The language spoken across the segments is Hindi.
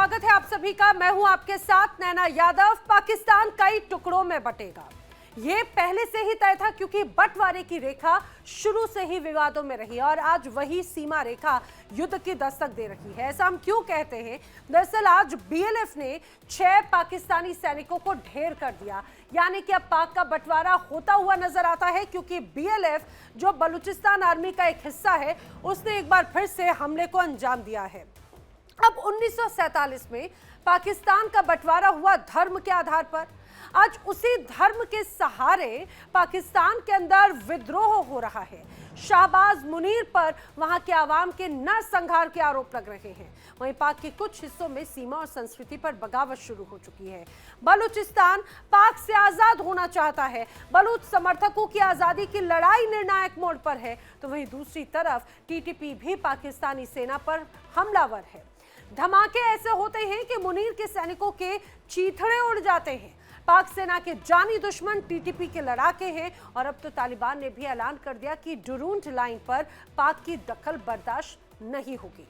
स्वागत है आप सभी का। मैं हूं आपके साथ नैना यादव। पाकिस्तान कई टुकड़ों में बटेगा, ये पहले से ही तय था क्योंकि बंटवारे की रेखा शुरू से ही विवादों में रही और आज वही सीमा रेखा युद्ध की दस्तक दे रही है। ऐसा हम क्यों कहते हैं? दरअसल आज बीएलएफ ने 6 पाकिस्तानी सैनिकों को ढेर कर दिया, यानी कि अब पाक का बंटवारा होता हुआ नजर आता है क्योंकि बीएलएफ जो बलूचिस्तान आर्मी का एक हिस्सा है, उसने एक बार फिर से हमले को अंजाम दिया है। अब 1947 में पाकिस्तान का बंटवारा हुआ धर्म के आधार पर। आज उसी धर्म के सहारे पाकिस्तान के अंदर विद्रोह हो रहा है। शाहबाज मुनीर पर वहां के आवाम के नरसंहार के आरोप लग रहे हैं। वहीं पाक के कुछ हिस्सों में सीमा और संस्कृति पर बगावत शुरू हो चुकी है। बलूचिस्तान पाक से आजाद होना चाहता है। बलूच समर्थकों की आजादी की लड़ाई निर्णायक मोड़ पर है, तो वहीं दूसरी तरफ टीटीपी भी पाकिस्तानी सेना पर हमलावर है। धमाके ऐसे होते हैं कि मुनीर के सैनिकों के चीथड़े उड़ जाते हैं। पाक सेना के जानी दुश्मन टीटीपी के लड़ाके हैं और अब तो तालिबान ने भी ऐलान कर दिया कि डुरूंड लाइन पर पाक की दखल बर्दाश्त नहीं होगी।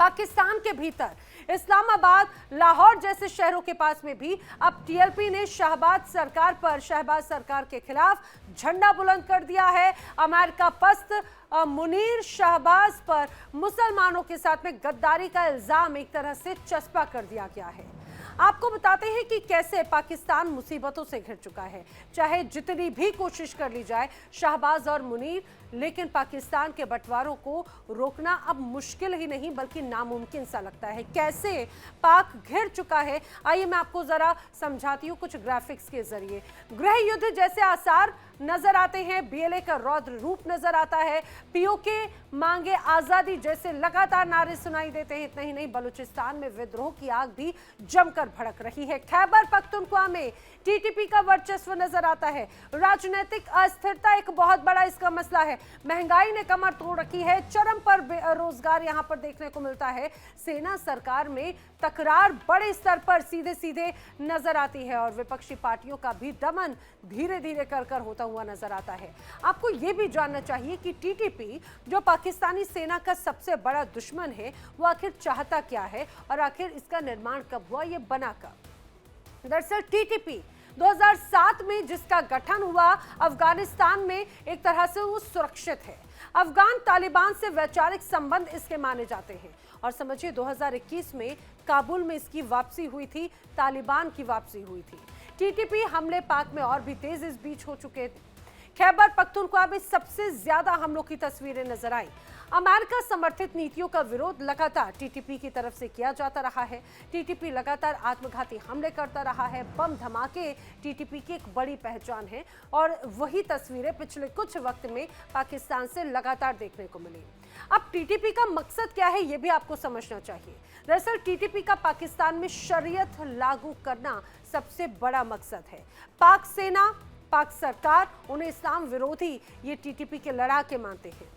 पाकिस्तान के भीतर इस्लामाबाद, लाहौर जैसे शहरों के पास में भी अब टीएलपी ने शहबाज सरकार के खिलाफ झंडा बुलंद कर दिया है। अमेरिका पस्त मुनीर शहबाज पर मुसलमानों के साथ में गद्दारी का इल्जाम एक तरह से चस्पा कर दिया गया है। आपको बताते हैं कि कैसे पाकिस्तान मुसीबतों से घिर चुका है। चाहे जितनी भी कोशिश कर ली जाए शहबाज और मुनीर, लेकिन पाकिस्तान के बंटवारों को रोकना अब मुश्किल ही नहीं बल्कि नामुमकिन सा लगता है। कैसे पाक घिर चुका है, आइए मैं आपको जरा समझाती हूँ कुछ ग्राफिक्स के जरिए। गृह युद्ध जैसे आसार नजर आते हैं, बीएलए का रौद्र रूप नजर आता है, पीओके मांगे आजादी जैसे लगातार नारे सुनाई देते हैं। इतना ही नहीं, बलूचिस्तान में विद्रोह की आग भी जमकर भड़क रही है। खैबर पख्तूनख्वा में टीटीपी का वर्चस्व नजर आता है। राजनीतिक अस्थिरता एक बहुत बड़ा इसका मसला है। महंगाई ने कमर तोड़ रखी है। चरम पर बेरोजगार यहां पर देखने को मिलता है। सेना सरकार में तकरार बड़े स्तर पर सीधे सीधे नजर आती है और विपक्षी पार्टियों का भी दमन धीरे धीरे कर होता हुआ नजर आता है। आपको यह भी जानना चाहिए कि टीटीपी जो पाकिस्तानी सेना का सबसे बड़ा दुश्मन है, वो आखिर चाहता क्या है और आखिर इसका निर्माण कब हुआ, ये बना कब। दरअसल टीटीपी 2007 में जिसका गठन हुआ, अफगानिस्तान में एक तरह से वो सुरक्षित है। अफगान तालिबान से वैचारिक संबंध इसके माने जाते हैं और समझिए 2021 में काबुल में इसकी वापसी हुई थी, तालिबान की वापसी हुई थी। टीटीपी हमले पाक में और भी तेज इस बीच हो चुके थे। खैबर पख्तूनख्वा में सबसे ज्यादा हमलों की तस्वीरें नजर आई। अमेरिका समर्थित नीतियों का विरोध लगातार टीटीपी की तरफ से किया जाता रहा है। टीटीपी लगातार आत्मघाती हमले करता रहा है। बम धमाके टीटीपी की एक बड़ी पहचान है और वही तस्वीरें पिछले कुछ वक्त में पाकिस्तान से लगातार देखने को मिली। अब टीटीपी का मकसद क्या है, यह भी आपको समझना चाहिए। दरअसल टीटीपी का पाकिस्तान में शरीयत लागू करना सबसे बड़ा मकसद है। पाक सेना, पाक सरकार उन्हें इस्लाम विरोधी ये टीटीपी के लड़ाके मानते हैं।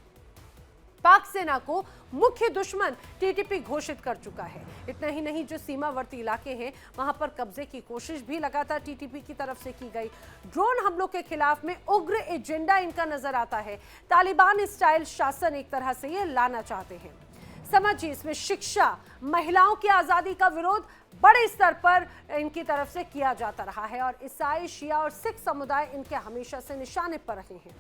पाक सेना को मुख्य दुश्मन टीटीपी घोषित कर चुका है। इतना ही नहीं, जो सीमावर्ती इलाके हैं वहां पर कब्जे की कोशिश भी लगातार टीटीपी की तरफ से की गई। ड्रोन हमलों के खिलाफ में उग्र एजेंडा इनका नजर आता है। तालिबान स्टाइल शासन एक तरह से ये लाना चाहते हैं। समझिए, इसमें शिक्षा, महिलाओं की आजादी का विरोध बड़े स्तर पर इनकी तरफ से किया जाता रहा है और ईसाई, शिया और सिख समुदाय इनके हमेशा से निशाने पर रहे हैं।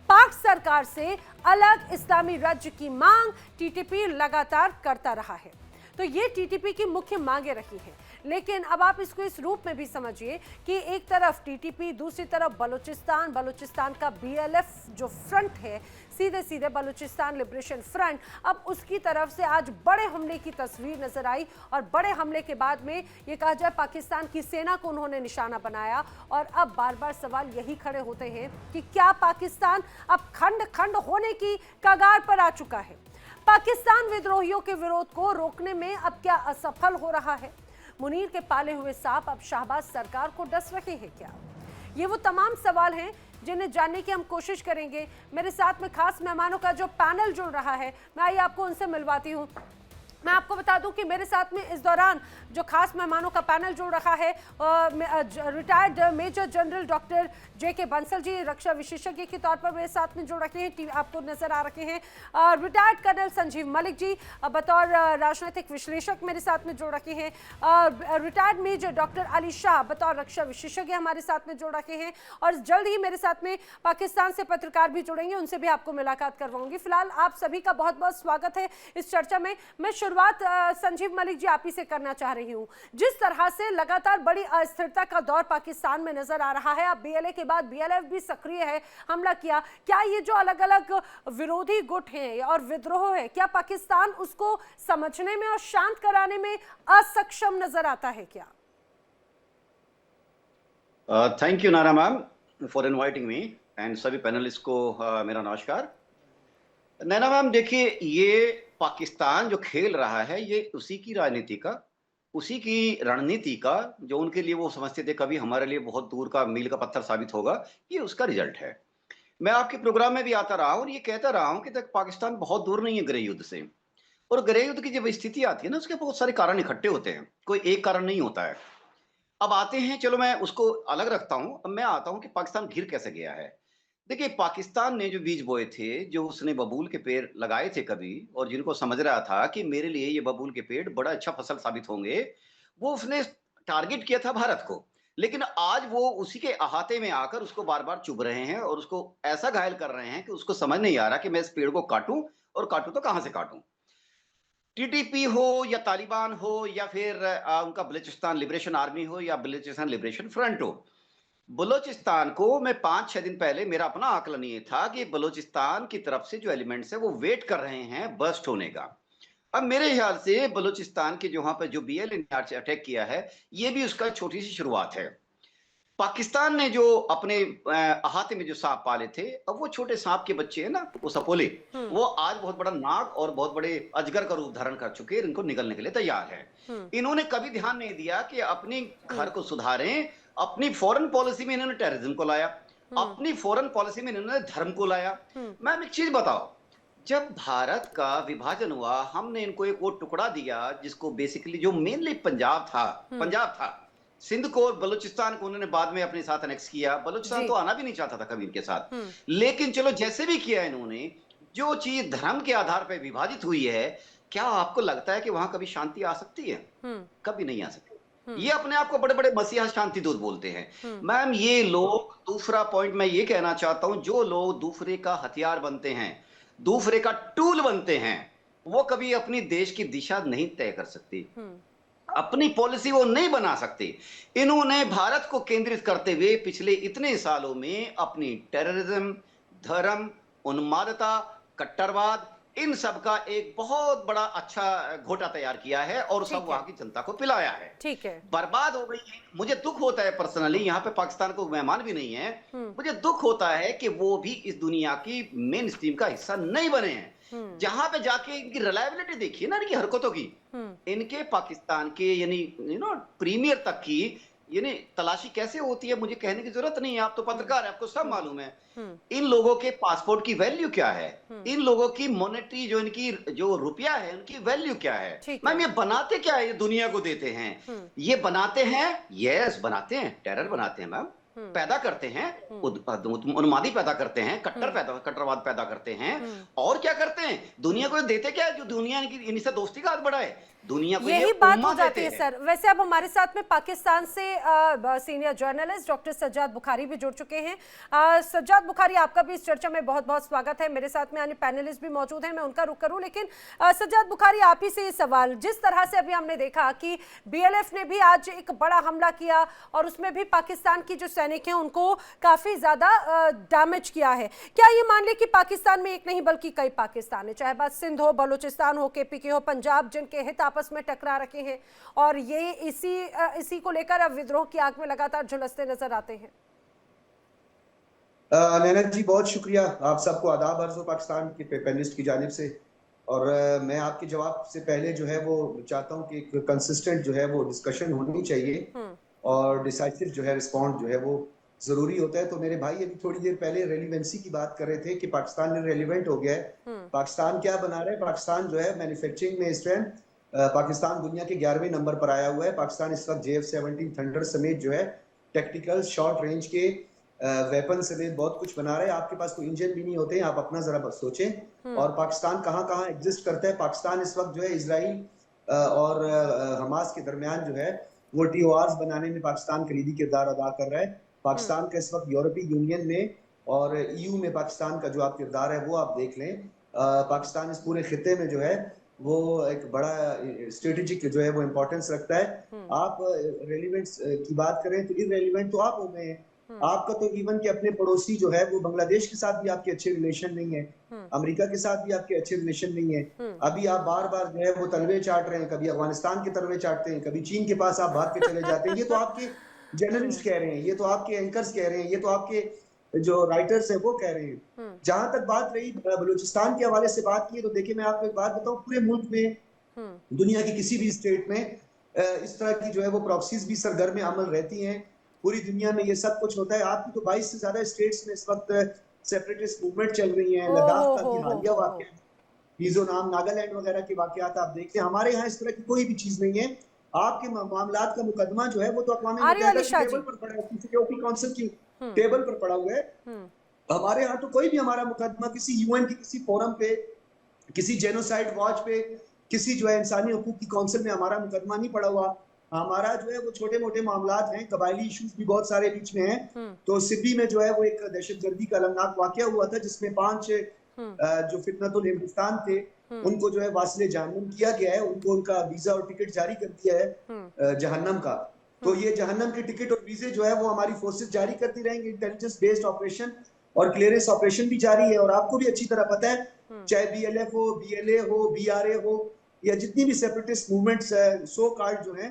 पाक सरकार से अलग इस्लामी राज्य की मांग टीटीपी लगातार करता रहा है, तो ये टीटीपी की मुख्य मांगे रही हैं। लेकिन अब आप इसको इस रूप में भी समझिए कि एक तरफ टीटीपी, दूसरी तरफ बलूचिस्तान का बीएलएफ जो फ्रंट है, सीधे सीधे बलूचिस्तान लिबरेशन फ्रंट, अब उसकी तरफ से आज बड़े हमले की तस्वीर नजर आई और बड़े हमले के बाद में ये कहा जाए पाकिस्तान की सेना को उन्होंने निशाना बनाया। और अब बार बार सवाल यही खड़े होते हैं कि क्या पाकिस्तान अब खंड खंड होने की कगार पर आ चुका है? पाकिस्तान विद्रोहियों के विरोध को रोकने में अब क्या असफल हो रहा है? मुनीर के पाले हुए सांप अब शहबाज सरकार को डस रहे हैं क्या? ये वो तमाम सवाल हैं जिन्हें जानने की हम कोशिश करेंगे। मेरे साथ में खास मेहमानों का जो पैनल जुड़ रहा है, मैं आइए आपको उनसे मिलवाती हूँ। मैं आपको बता दूं कि मेरे साथ में इस दौरान जो खास मेहमानों का पैनल जुड़ रखा है, रिटायर्ड मेजर जनरल डॉक्टर जेके बंसल जी रक्षा विशेषज्ञ के तौर पर मेरे साथ में जुड़ रखे हैं, आपको नजर आ रखे हैं। रिटायर्ड कर्नल संजीव मलिक जी बतौर राजनीतिक विश्लेषक मेरे साथ में जुड़ रखे हैं। Retired major doctor Ali Shah बतौर रक्षा विशेषज्ञ हमारे साथ में जुड़ रखे हैं, और जल्द ही मेरे साथ में पाकिस्तान से पत्रकार भी जुड़ेंगे, उनसे भी आपको मुलाकात करवाऊंगी। फिलहाल आप सभी का बहुत बहुत स्वागत है इस चर्चा में। मैं शुरुआत संजीव मलिक जी आप ही से करना चाह रही हूं। जिस तरह से लगातार बड़ी अस्थिरता का दौर पाकिस्तान में नजर आ रहा है, अब बीएलए के बाद बीएलएफ भी सक्रिय है, हमला किया, क्या ये जो अलग अलग विरोधी गुट हैं और विद्रोह है, क्या पाकिस्तान उसको समझने में और शांत कराने में असक्षम नजर आता है क्या? थैंक यू नारा ma'am for inviting me, and सभी पैनलिस्ट को मेरा नमस्कार। नैना मैम देखिए, ये पाकिस्तान जो खेल रहा है ये उसी की राजनीति का, उसी की रणनीति का, जो उनके लिए वो समझते थे कभी हमारे लिए बहुत दूर का मील का पत्थर साबित होगा, ये उसका रिजल्ट है। मैं आपके प्रोग्राम में भी आता रहा हूँ और ये कहता रहा हूँ कि तक पाकिस्तान बहुत दूर नहीं है गृह युद्ध से, और गृह युद्ध की जब स्थिति आती है ना, उसके बहुत सारे कारण इकट्ठे होते हैं, कोई एक कारण नहीं होता है। अब आते हैं, चलो मैं उसको अलग रखता हूं, अब मैं आता हूं कि पाकिस्तान घिर कैसे गया है। देखिए, पाकिस्तान ने जो बीज बोए थे, जो उसने बबूल के पेड़ लगाए थे कभी, और जिनको समझ रहा था कि मेरे लिए ये बबूल के पेड़ बड़ा अच्छा फसल साबित होंगे, वो उसने टारगेट किया था भारत को। लेकिन आज वो उसी के अहाते में आकर उसको बार बार चुभ रहे हैं और उसको ऐसा घायल कर रहे हैं कि उसको समझ नहीं आ रहा कि मैं इस पेड़ को काटूं, और काटूं तो कहां से काटूं। टीटीपी हो या तालिबान हो या फिर उनका बलूचिस्तान लिबरेशन आर्मी हो या बलूचिस्तान लिबरेशन फ्रंट हो, बलूचिस्तान को मैं 5-6 दिन पहले मेरा अपना आकलन ये था कि बलूचिस्तान की तरफ से जो एलिमेंट्स है वो वेट कर रहे हैं बर्स्ट होने का। अब मेरे ख्याल से बलूचिस्तान के जो वहां पर जो बीएलए ने अटैक किया है, ये भी उसका छोटी सी शुरुआत है। पाकिस्तान ने जो अपने अहाते में जो सांप पाले थे, अब वो छोटे सांप के बच्चे हैं ना, वो सपोले, वो आज बहुत बड़ा नाग और बहुत बड़े अजगर का रूप धारण कर चुके हैं, इनको निकलने के लिए तैयार है। इन्होंने कभी ध्यान नहीं दिया कि अपने घर को सुधारें। अपनी फॉरेन पॉलिसी में इन्होंने टेररिज्म को लाया, अपनी फॉरेन पॉलिसी में इन्होंने धर्म को लाया। मैम एक चीज बताओ, जब भारत का विभाजन हुआ, हमने इनको एक वो टुकड़ा दिया जिसको बेसिकली जो मेनली पंजाब था, सिंध को और बलूचिस्तान को उन्होंने बाद में अपने साथ अनेक्स किया। बलूचिस्तान तो आना भी नहीं चाहता था कभी इनके साथ, लेकिन चलो जैसे भी किया इन्होंने, जो चीज धर्म के आधार पर विभाजित हुई है, क्या आपको लगता है कि वहां कभी शांति आ सकती है? कभी नहीं आ सकती। ये अपने आप को बड़े बड़े मसीहा शांति दूत बोलते हैं। मैम ये लोग, दूसरा पॉइंट मैं ये कहना चाहता हूं, जो लोग दूसरे का हथियार बनते हैं, दूसरे का टूल बनते हैं, वो कभी अपनी देश की दिशा नहीं तय कर सकती, अपनी पॉलिसी वो नहीं बना सकते। इन्होंने भारत को केंद्रित करते हुए पिछले इतने सालों में अपनी टेररिज्म, धर्म, उन्मादता, कट्टरवाद, इन सब का एक बहुत बड़ा अच्छा घोटा तैयार किया है और सब वहां की जनता को पिलाया है। ठीक है, बर्बाद हो गई है। मुझे दुख होता है पर्सनली, यहाँ पे पाकिस्तान को मेहमान भी नहीं है, मुझे दुख होता है कि वो भी इस दुनिया की मेन स्ट्रीम का हिस्सा नहीं बने हैं। जहां पे जाके इनकी रिलायबिलिटी देखिए ना, इनकी हरकतों की, इनके पाकिस्तान के यानी प्रीमियर तक की यानी तलाशी कैसे होती है, मुझे कहने की जरूरत नहीं है, आप तो पत्रकार है, आपको सब मालूम है। इन लोगों के पासपोर्ट की वैल्यू क्या है, इन लोगों की मॉनेटरी जो इनकी जो रुपया है उनकी वैल्यू क्या है। मैम ये बनाते क्या है, ये दुनिया को देते हैं, ये बनाते हैं, यस बनाते हैं, टेरर बनाते हैं मैम, पैदा करते हैं, उन्मादी पैदा करते हैं, कट्टरवाद पैदा करते हैं, और क्या करते हैं, दुनिया को देते क्या है, जो दुनिया इनसे दोस्ती का हाथ बढ़ाए, दुनिया को यही बात हो जाती है सर। वैसे अब हमारे साथ में पाकिस्तान से senior journalist doctor Sajjad Bukhari भी जुड़ चुके हैं। सज्जाद बुखारी, आपका भी इस चर्चा में बहुत बहुत स्वागत है। मेरे साथ में अन्य पैनलिस्ट भी मौजूद हैं, मैं उनका रुख करूं, लेकिन सज्जाद बुखारी आप ही से ये सवाल, जिस तरह से अभी हमने देखा कि बीएलएफ ने भी आज एक बड़ा हमला किया और उसमें भी पाकिस्तान की जो सैनिक हैं उनको काफी ज्यादा डैमेज किया है, क्या ये मान ले कि पाकिस्तान में एक नहीं बल्कि कई पाकिस्तान है, चाहे बात सिंध हो, बलूचिस्तान हो, केपीके हो, पंजाब, जिनके हित आपस में टकरा रखे हैं और ये इसी को लेकर अब विद्रोह की आग में लगातार झुलसते नजर आते हैं? नैना जी बहुत शुक्रिया, आप सबको आदाब अर्ज़ हो पाकिस्तान के पैनलिस्ट की जानिब से। और मैं आपके जवाब से पहले जो है वो चाहता हूँ कि एक कंसिस्टेंट जो है वो डिस्कशन होनी चाहिए और डिसाइसिव जो है रिस्पॉन्ड जो है वो जरूरी होता है। तो मेरे भाई अभी थोड़ी देर पहले रेलिवेंसी की बात कर रहे थे कि पाकिस्तान में रेलिवेंट हो गया है। पाकिस्तान क्या बना रहा है, पाकिस्तान जो है मैन्युफैक्चरिंग में इस टाइम पाकिस्तान दुनिया के 11वें नंबर पर आया हुआ है। पाकिस्तान इस वक्त JF-17 थंडर समेत जो है टेक्टिकल शॉर्ट रेंज के वेपन समेत बहुत कुछ बना रहे हैं। आपके पास कोई इंजन भी नहीं होते हैं, आप अपना जरा सोचें। और पाकिस्तान कहाँ कहाँ एग्जिस्ट करता है। पाकिस्तान इस वक्त जो है इजराइल और हमास के दरमियान जो है वो TORs बनाने में पाकिस्तान कलीदी किरदार अदा कर रहा है। पाकिस्तान का इस वक्त यूरोपीय यूनियन में और EU में पाकिस्तान का जो आप किरदार है वो आप देख लें। पाकिस्तान इस पूरे खिते में जो है वो एक बड़ा स्ट्रेटेजिक जो है वो इम्पोर्टेंस रखता है। आप रेलिवेंट्स की बात करें तो इररेलिवेंट तो आप हो गए हैं। आपका तो इवन के अपने पड़ोसी जो है वो बांग्लादेश के साथ भी आपके अच्छे रिलेशन नहीं है, अमेरिका के साथ भी आपके अच्छे रिलेशन नहीं है। अभी आप बार बार जो है वो तलवे चाट रहे हैं, कभी अफगानिस्तान के तलवे चाटते हैं, कभी चीन के पास आप भाग के चले जाते हैं। ये तो आपके जर्नलिस्ट कह रहे हैं, ये तो आपके एंकर्स कह रहे हैं, ये तो आपके जो राइटर्स है वो कह रहे हैं। जहां तक बात रही बलूचिस्तान के हवाले से बात की, तो देखिए मैं आपको एक बात बताऊं, पूरे मुल्क में दुनिया की किसी भी स्टेट में इस तरह की जो है वो प्रॉक्सीज भी सरगर्म अमल रहती हैं। पूरी दुनिया में ये सब कुछ होता है। आपकी तो 22 से ज्यादा स्टेट्स में इस वक्त सेपरेटिस्ट मूवमेंट चल रही है। लद्दाख का भी हालिया वाकया, मिजोरम, नागालैंड वगैरह के वाकयात आप देखते हैं। हमारे यहाँ इस तरह की कोई भी चीज नहीं है। आपके मामलात का मुकदमा जो है वो तो अक़वाम मुत्तहिदा की टेबल पर पड़ा है, सिक्योरिटी काउंसिल की टेबल पर पड़ा हुआ है। हमारे यहाँ तो कोई भी हमारा मुकदमा किसी UN की किसी फोरम पे, किसी जेनोसाइड वॉच पे, किसी जो है इंसानी हकूक की काउंसिल में हमारा मुकदमा नहीं पड़ा हुआ। हमारा जो है वो छोटे मोटे मामलात हैं, कबायली इश्यूज भी बहुत सारे बीच में हैं। तो सिब्बी में जो है वो एक दहशतगर्दी का अलमनाक वाकया हुआ था जिसमें 5 जो फितनतुल हिंदुस्तान थे उनको जो है वासिले जहन्नम किया गया है। उनको उनका वीजा और टिकट जारी कर दिया है जहन्नम का। तो ये जहन्नम के टिकट और वीजे जो है वो हमारी फोर्सेस जारी करती रहेंगी। इंटेलिजेंस बेस्ड ऑपरेशन और क्लियरेंस ऑपरेशन भी जारी है। और आपको भी अच्छी तरह पता है, चाहे BLF हो, BLA हो, BRA हो, या जितनी भी सेपरेटिस्ट मूवमेंट्स सो कॉल्ड जो हैं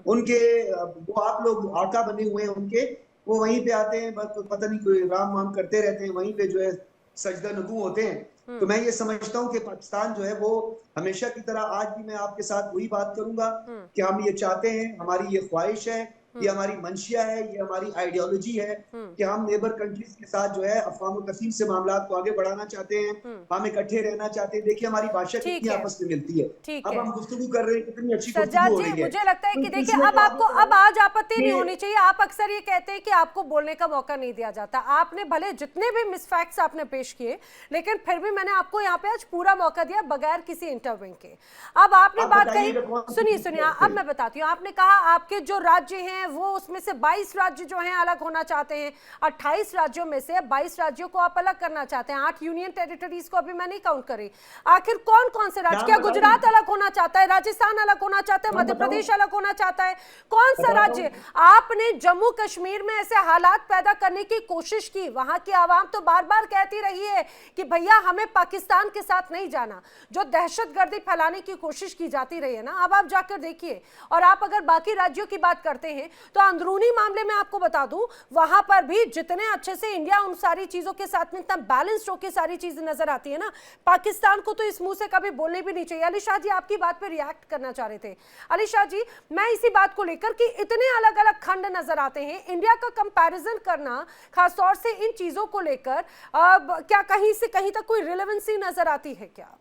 उनके वो आप लोग आका बने हुए हैं उनके, वो वहीं पे आते हैं, पता नहीं कोई राम वाम करते रहते हैं, वहीं पे जो है सजदा नगू होते हैं। तो मैं ये समझता हूँ कि पाकिस्तान जो है वो हमेशा की तरह आज भी मैं आपके साथ वही बात करूंगा कि हम ये चाहते हैं, हमारी ये ख्वाहिश है, ये हमारी मंशिया है, ये हमारी आइडियोलॉजी है कि हम नेबर कंट्रीज के साथ जो है अफवाम तफहीम से मामलात को आगे बढ़ाना चाहते हैं, हम इकट्ठे रहना चाहते हैं। देखिए हमारी भाषा कितनी आपस में मिलती है। अब हम गुफ्तगू कर रहे हैं, कितनी अच्छी गुफ्तगू हो रही है। मुझे लगता है कि देखिए अब आपको अब आज आपत्ति नहीं होनी चाहिए। आप अक्सर ये कहते हैं कि आपको बोलने का मौका नहीं दिया जाता। आपने भले जितने भी मिसफैक्ट्स आपने पेश किए, लेकिन फिर भी मैंने आपको यहाँ पे आज पूरा मौका दिया बगैर किसी इंटरव्यू के। अब आपने बात कही, सुनिए अब मैं बताती हूँ। आपने कहा आपके जो राज्य हैं वो उसमें से 22 राज्य जो हैं अलग होना चाहते हैं। 28 राज्यों में से 22 राज्यों को आप अलग करना चाहते हैं। 8 यूनियन टेरिटरीज को अभी मैं नहीं काउंट करी। आखिर कौन कौन से राज्य, क्या गुजरात अलग होना चाहता है, राजस्थान अलग होना चाहता है, मध्य प्रदेश अलग होना चाहता है, कौन सा राज्य? आपने जम्मू कश्मीर में ऐसे हालात पैदा करने की कोशिश की। वहां की आवाम तो बार बार कहती रही है कि भैया हमें पाकिस्तान के साथ नहीं जाना। जो दहशतगर्दी फैलाने की कोशिश की जाती रही है ना, अब आप जाकर देखिए। और आप अगर बाकी राज्यों की बात करते हैं तो अंदरूनी मामले में आपको बता दूं, वहां पर भी जितने अच्छे से इंडिया उन सारी चीजों के साथ में इतना बैलेंस्ड होकर सारी चीजें नजर आती है ना, पाकिस्तान को तो इस मुंह से कभी बोलने भी नहीं चाहिए। अली शाह जी आपकी बात पे रिएक्ट करना चाह रहे थे। अली शाह जी, मैं इसी बात को लेकर कि इतने अलग अलग खंड नजर आते हैं, इंडिया का कंपैरिजन करना खासतौर से इन चीजों को लेकर क्या कहीं से कहीं तक कोई रिलेवेंसी नजर आती है क्या?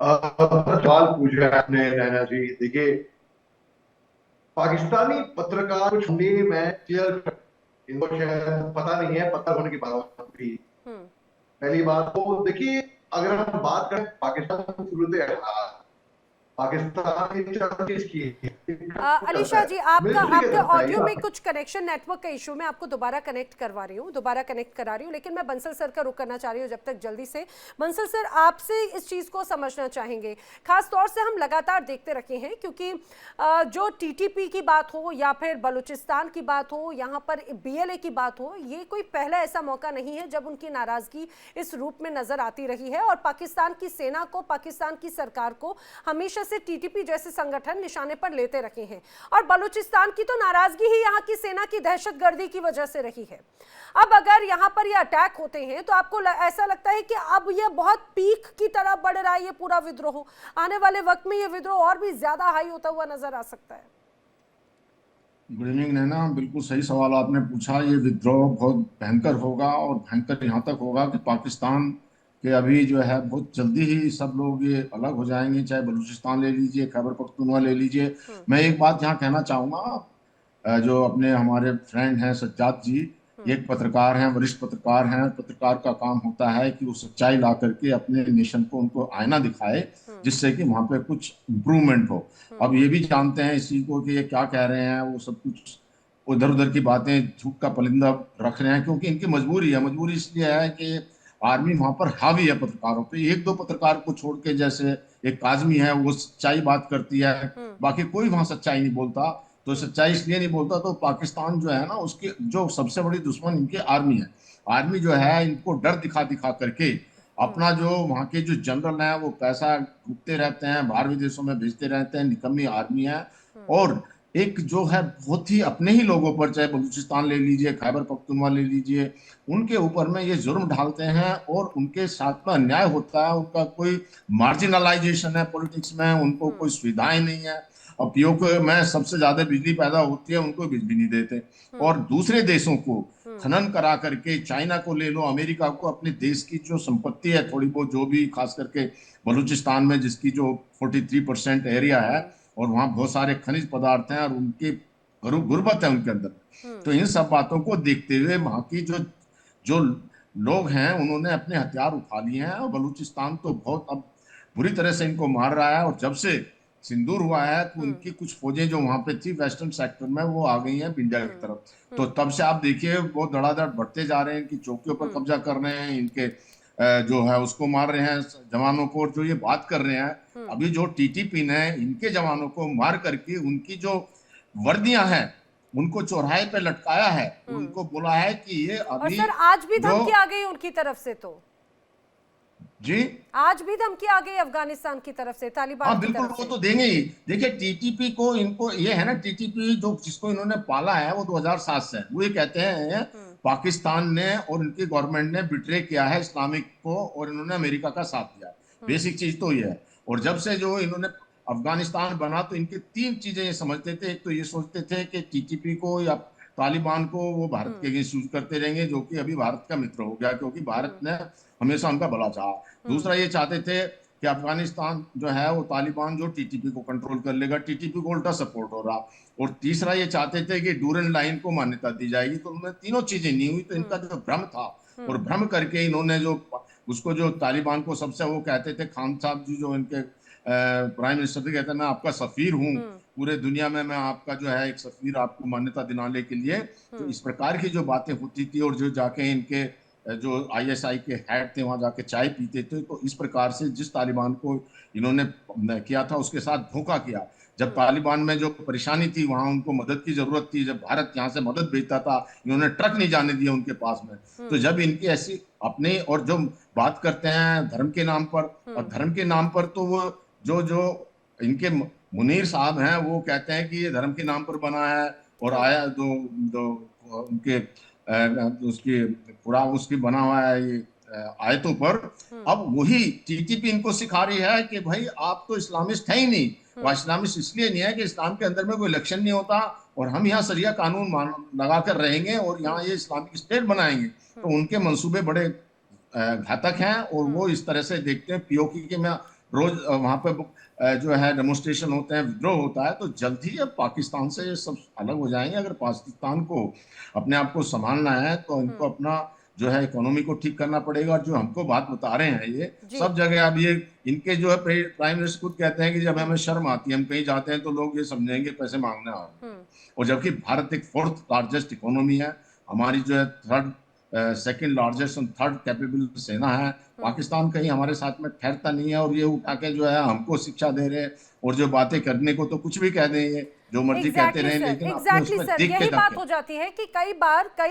सवाल पूछा है आपने नैना जी। देखिए पाकिस्तानी पत्रकार कुछ मैं इनको शायद पता नहीं है, पता होने की बात भी। पहली बात तो देखिए, अगर हम बात करें पाकिस्तान सूरत पाकिस्तान की अली शाह जी, आपके ऑडियो में कुछ कनेक्शन नेटवर्क का इशू, मैं आपको दोबारा कनेक्ट करा रही हूँ, लेकिन मैं बंसल सर का रुख करना चाह रही हूँ जब तक जल्दी से। बंसल सर, आपसे इस चीज़ को समझना चाहेंगे। खास तौर से हम लगातार देखते रखे हैं, क्योंकि जो TTP की बात हो या फिर बलूचिस्तान की बात हो, यहाँ पर BLA की बात हो, ये कोई पहला ऐसा मौका नहीं है जब उनकी नाराजगी इस रूप में नजर आती रही है। और पाकिस्तान की सेना को, पाकिस्तान की सरकार को हमेशा से TTP जैसे संगठन निशाने पर लेते रखे हैं। और बलूचिस्तान की तो नाराजगी ही यहाँ की सेना की दहशतगर्दी की वजह से रही है। अब अगर यहाँ पर ये अटैक होते हैं तो आपको ऐसा लगता है कि अब ये बहुत पीक की तरह बढ़ रहा है ये पूरा विद्रोह, आने वाले वक्त में ये विद्रोह और भी ज्यादा हाई होता हुआ नजर आ सकता है? गुड इवनिंग नैना, बिल्कुल सही सवाल आपने पूछा। ये विद्रोह बहुत भयंकर होगा और भयंकर यहाँ तक होगा कि पाकिस्तान कि अभी जो है बहुत जल्दी ही सब लोग ये अलग हो जाएंगे, चाहे बलूचिस्तान ले लीजिए, खैबर पख्तूनख्वा ले लीजिए। मैं एक बात यहाँ कहना चाहूंगा, जो अपने हमारे फ्रेंड हैं सज्जाद जी, ये एक पत्रकार हैं, वरिष्ठ पत्रकार हैं। पत्रकार का काम होता है कि वो सच्चाई ला करके अपने नेशन को उनको आईना दिखाए, जिससे कि वहां पे कुछ इम्प्रूवमेंट हो। अब ये भी जानते हैं इसी को कि ये क्या कह रहे हैं, वो सब कुछ उधर उधर की बातें झूठ का परिंदा रख रहे हैं, क्योंकि इनकी मजबूरी है। मजबूरी इसलिए है कि आर्मी वहां पर हावी है पत्रकारों पे। एक दो पत्रकार को छोड़ के, जैसे एक काजमी है, वो सच्चाई बात करती है, बाकी कोई वहां सच्चाई नहीं बोलता। तो सच्चाई इसलिए नहीं बोलता, तो पाकिस्तान जो है ना, उसकी जो सबसे बड़ी दुश्मन इनकी आर्मी है। आर्मी जो है इनको डर दिखा दिखा करके अपना जो वहाँ के जो जनरल हैं वो पैसा लूटते रहते हैं, बाहर विदेशों में भेजते रहते हैं। निकम्मी आर्मी है। और एक जो है बहुत ही अपने ही लोगों पर, चाहे बलूचिस्तान ले लीजिए, खैबर पख्तूनख्वा ले लीजिए, उनके ऊपर में ये जुर्म ढालते हैं और उनके साथ में अन्याय होता है। उनका कोई मार्जिनलाइजेशन है पॉलिटिक्स में, उनको कोई सुविधाएं नहीं है। और पीओके में सबसे ज्यादा बिजली पैदा होती है, उनको बिजली नहीं देते। और दूसरे देशों को खनन करा करके, चाइना को ले लो, अमेरिका को, अपने देश की जो संपत्ति है थोड़ी बहुत, जो भी खास करके बलूचिस्तान में जिसकी जो 43% एरिया है, और वहाँ बहुत सारे खनिज पदार्थ हैं और उनकी गुर्बत है उनके अंदर। तो इन सब बातों को देखते हुए वहाँ की जो जो लोग हैं उन्होंने अपने हथियार उठा लिए हैं। और बलूचिस्तान तो बहुत अब बुरी तरह से इनको मार रहा है। और जब से सिंदूर हुआ है तो उनकी कुछ फौजें जो वहां पे थी वेस्टर्न सेक्टर में, वो आ गई हैं इंडिया की तरफ। तो तब से आप देखिए वो धड़ाधड़ बढ़ते जा रहे हैं, इनकी चौकियों पर कब्जा कर रहे हैं, इनके जो है उसको मार रहे हैं जवानों को। और जो ये बात कर रहे हैं अभी, जो टीटीपी ने इनके जवानों को मार करके उनकी जो वर्दियां हैं उनको चौराहे पे लटकाया है, उनको बोला है कि ये अभी। और सर आज भी धमकी आ गई उनकी तरफ से, तो जी आज भी धमकी आ गई अफगानिस्तान की तरफ से, तालिबान हाँ की बिल्कुल, तरफ वो से। तो देंगे ही। देखिए टीटीपी को, इनको ये है ना, टीटीपी जो जिसको इन्होंने पाला है वो 2007 से है। वो ये कहते हैं पाकिस्तान ने और इनकी गवर्नमेंट ने बिट्रे किया है इस्लामिक को, और इन्होंने अमेरिका का साथ दिया। बेसिक चीज तो ये है। और जब से जो इन्होंने अफगानिस्तान बना, तो इनके 3 चीजें ये समझते थे। एक तो ये सोचते थे कि टीटीपी को या तालिबान को वो भारत के अगेंस्ट यूज करते रहेंगे, जो कि अभी भारत का मित्र हो गया, क्योंकि भारत ने हमेशा उनका भला चाहा। दूसरा ये चाहते थे कि अफगानिस्तान जो है वो तालिबान जो टीटीपी को कंट्रोल कर लेगा, टीटीपी को उल्टा सपोर्ट हो रहा। और तीसरा ये चाहते थे कि डूरन लाइन को मान्यता दी जाएगी। तो उनमें तीनों चीजें नहीं हुई, तो इनका जो भ्रम था, और भ्रम करके इन्होंने जो उसको, जो तालिबान को सबसे वो कहते थे, खान साहब जी जो इनके प्राइम मिनिस्टर थे, कहते हैं मैं आपका सफीर हूँ पूरे दुनिया में, मैं आपका जो है एक सफीर, आपको मान्यता दिलाने के लिए। तो इस प्रकार की जो बातें होती थी, और जो जाके इनके जो आईएसआई के हेड थे वहां जाके चाय पीते थे। तो इस प्रकार से जिस तालिबान को इन्होंने किया था उसके साथ धोखा किया। जब तालिबान में जो परेशानी थी, वहां उनको मदद की जरूरत थी, जब भारत यहाँ से मदद भेजता था, इन्होंने ट्रक नहीं जाने दिया उनके पास में। तो जब इनकी ऐसी अपने, और जो बात करते हैं धर्म के नाम पर, और धर्म के नाम पर तो वो जो जो इनके मुनीर साहब हैं वो कहते हैं कि ये धर्म के नाम पर बना है, और आया उनके उसकी पूरा उसकी बना हुआ है ये आयतों पर। अब वही टीटीपी इनको सिखा रही है कि भाई आप तो इस्लामिस्ट है ही नहीं। वह इस्लामिस्ट इसलिए नहीं है कि इस्लाम के अंदर में कोई इलेक्शन नहीं होता, और हम यहाँ शरिया कानून लगा कर रहेंगे और यहाँ ये इस्लामिक स्टेट बनाएंगे। तो उनके मंसूबे बड़े घातक हैं, और वो इस तरह से देखते हैं। पीओके के में रोज वहां पे जो है डेमोन्स्ट्रेशन होते हैं, विद्रोह होता है। तो जल्द ही अब पाकिस्तान से ये सब अलग हो जाएंगे। अगर पाकिस्तान को अपने आप को संभालना है तो इनको अपना जो है इकोनॉमी को ठीक करना पड़ेगा। और जो हमको बात बता रहे हैं ये सब जगह, अब ये इनके जो है प्राइम मिनिस्टर खुद कहते हैं कि जब हमें शर्म आती है, हम कहीं जाते हैं तो लोग ये समझेंगे पैसे मांगने आ रहे हैं। और जबकि भारत एक 4th लार्जेस्ट इकोनॉमी है, हमारी जो है सेकंड लार्जेस्ट और 3rd कैपेबल सेना है। पाकिस्तान कहीं हमारे साथ में ठहरता नहीं है, और ये उठा के जो है हमको शिक्षा दे रहे हैं। और जो बातें करने को तो कुछ भी कह देंगे, जो मर्जी कहते रहे, लेकिन एग्जैक्टली सर, यही बात हो जाती है कि कई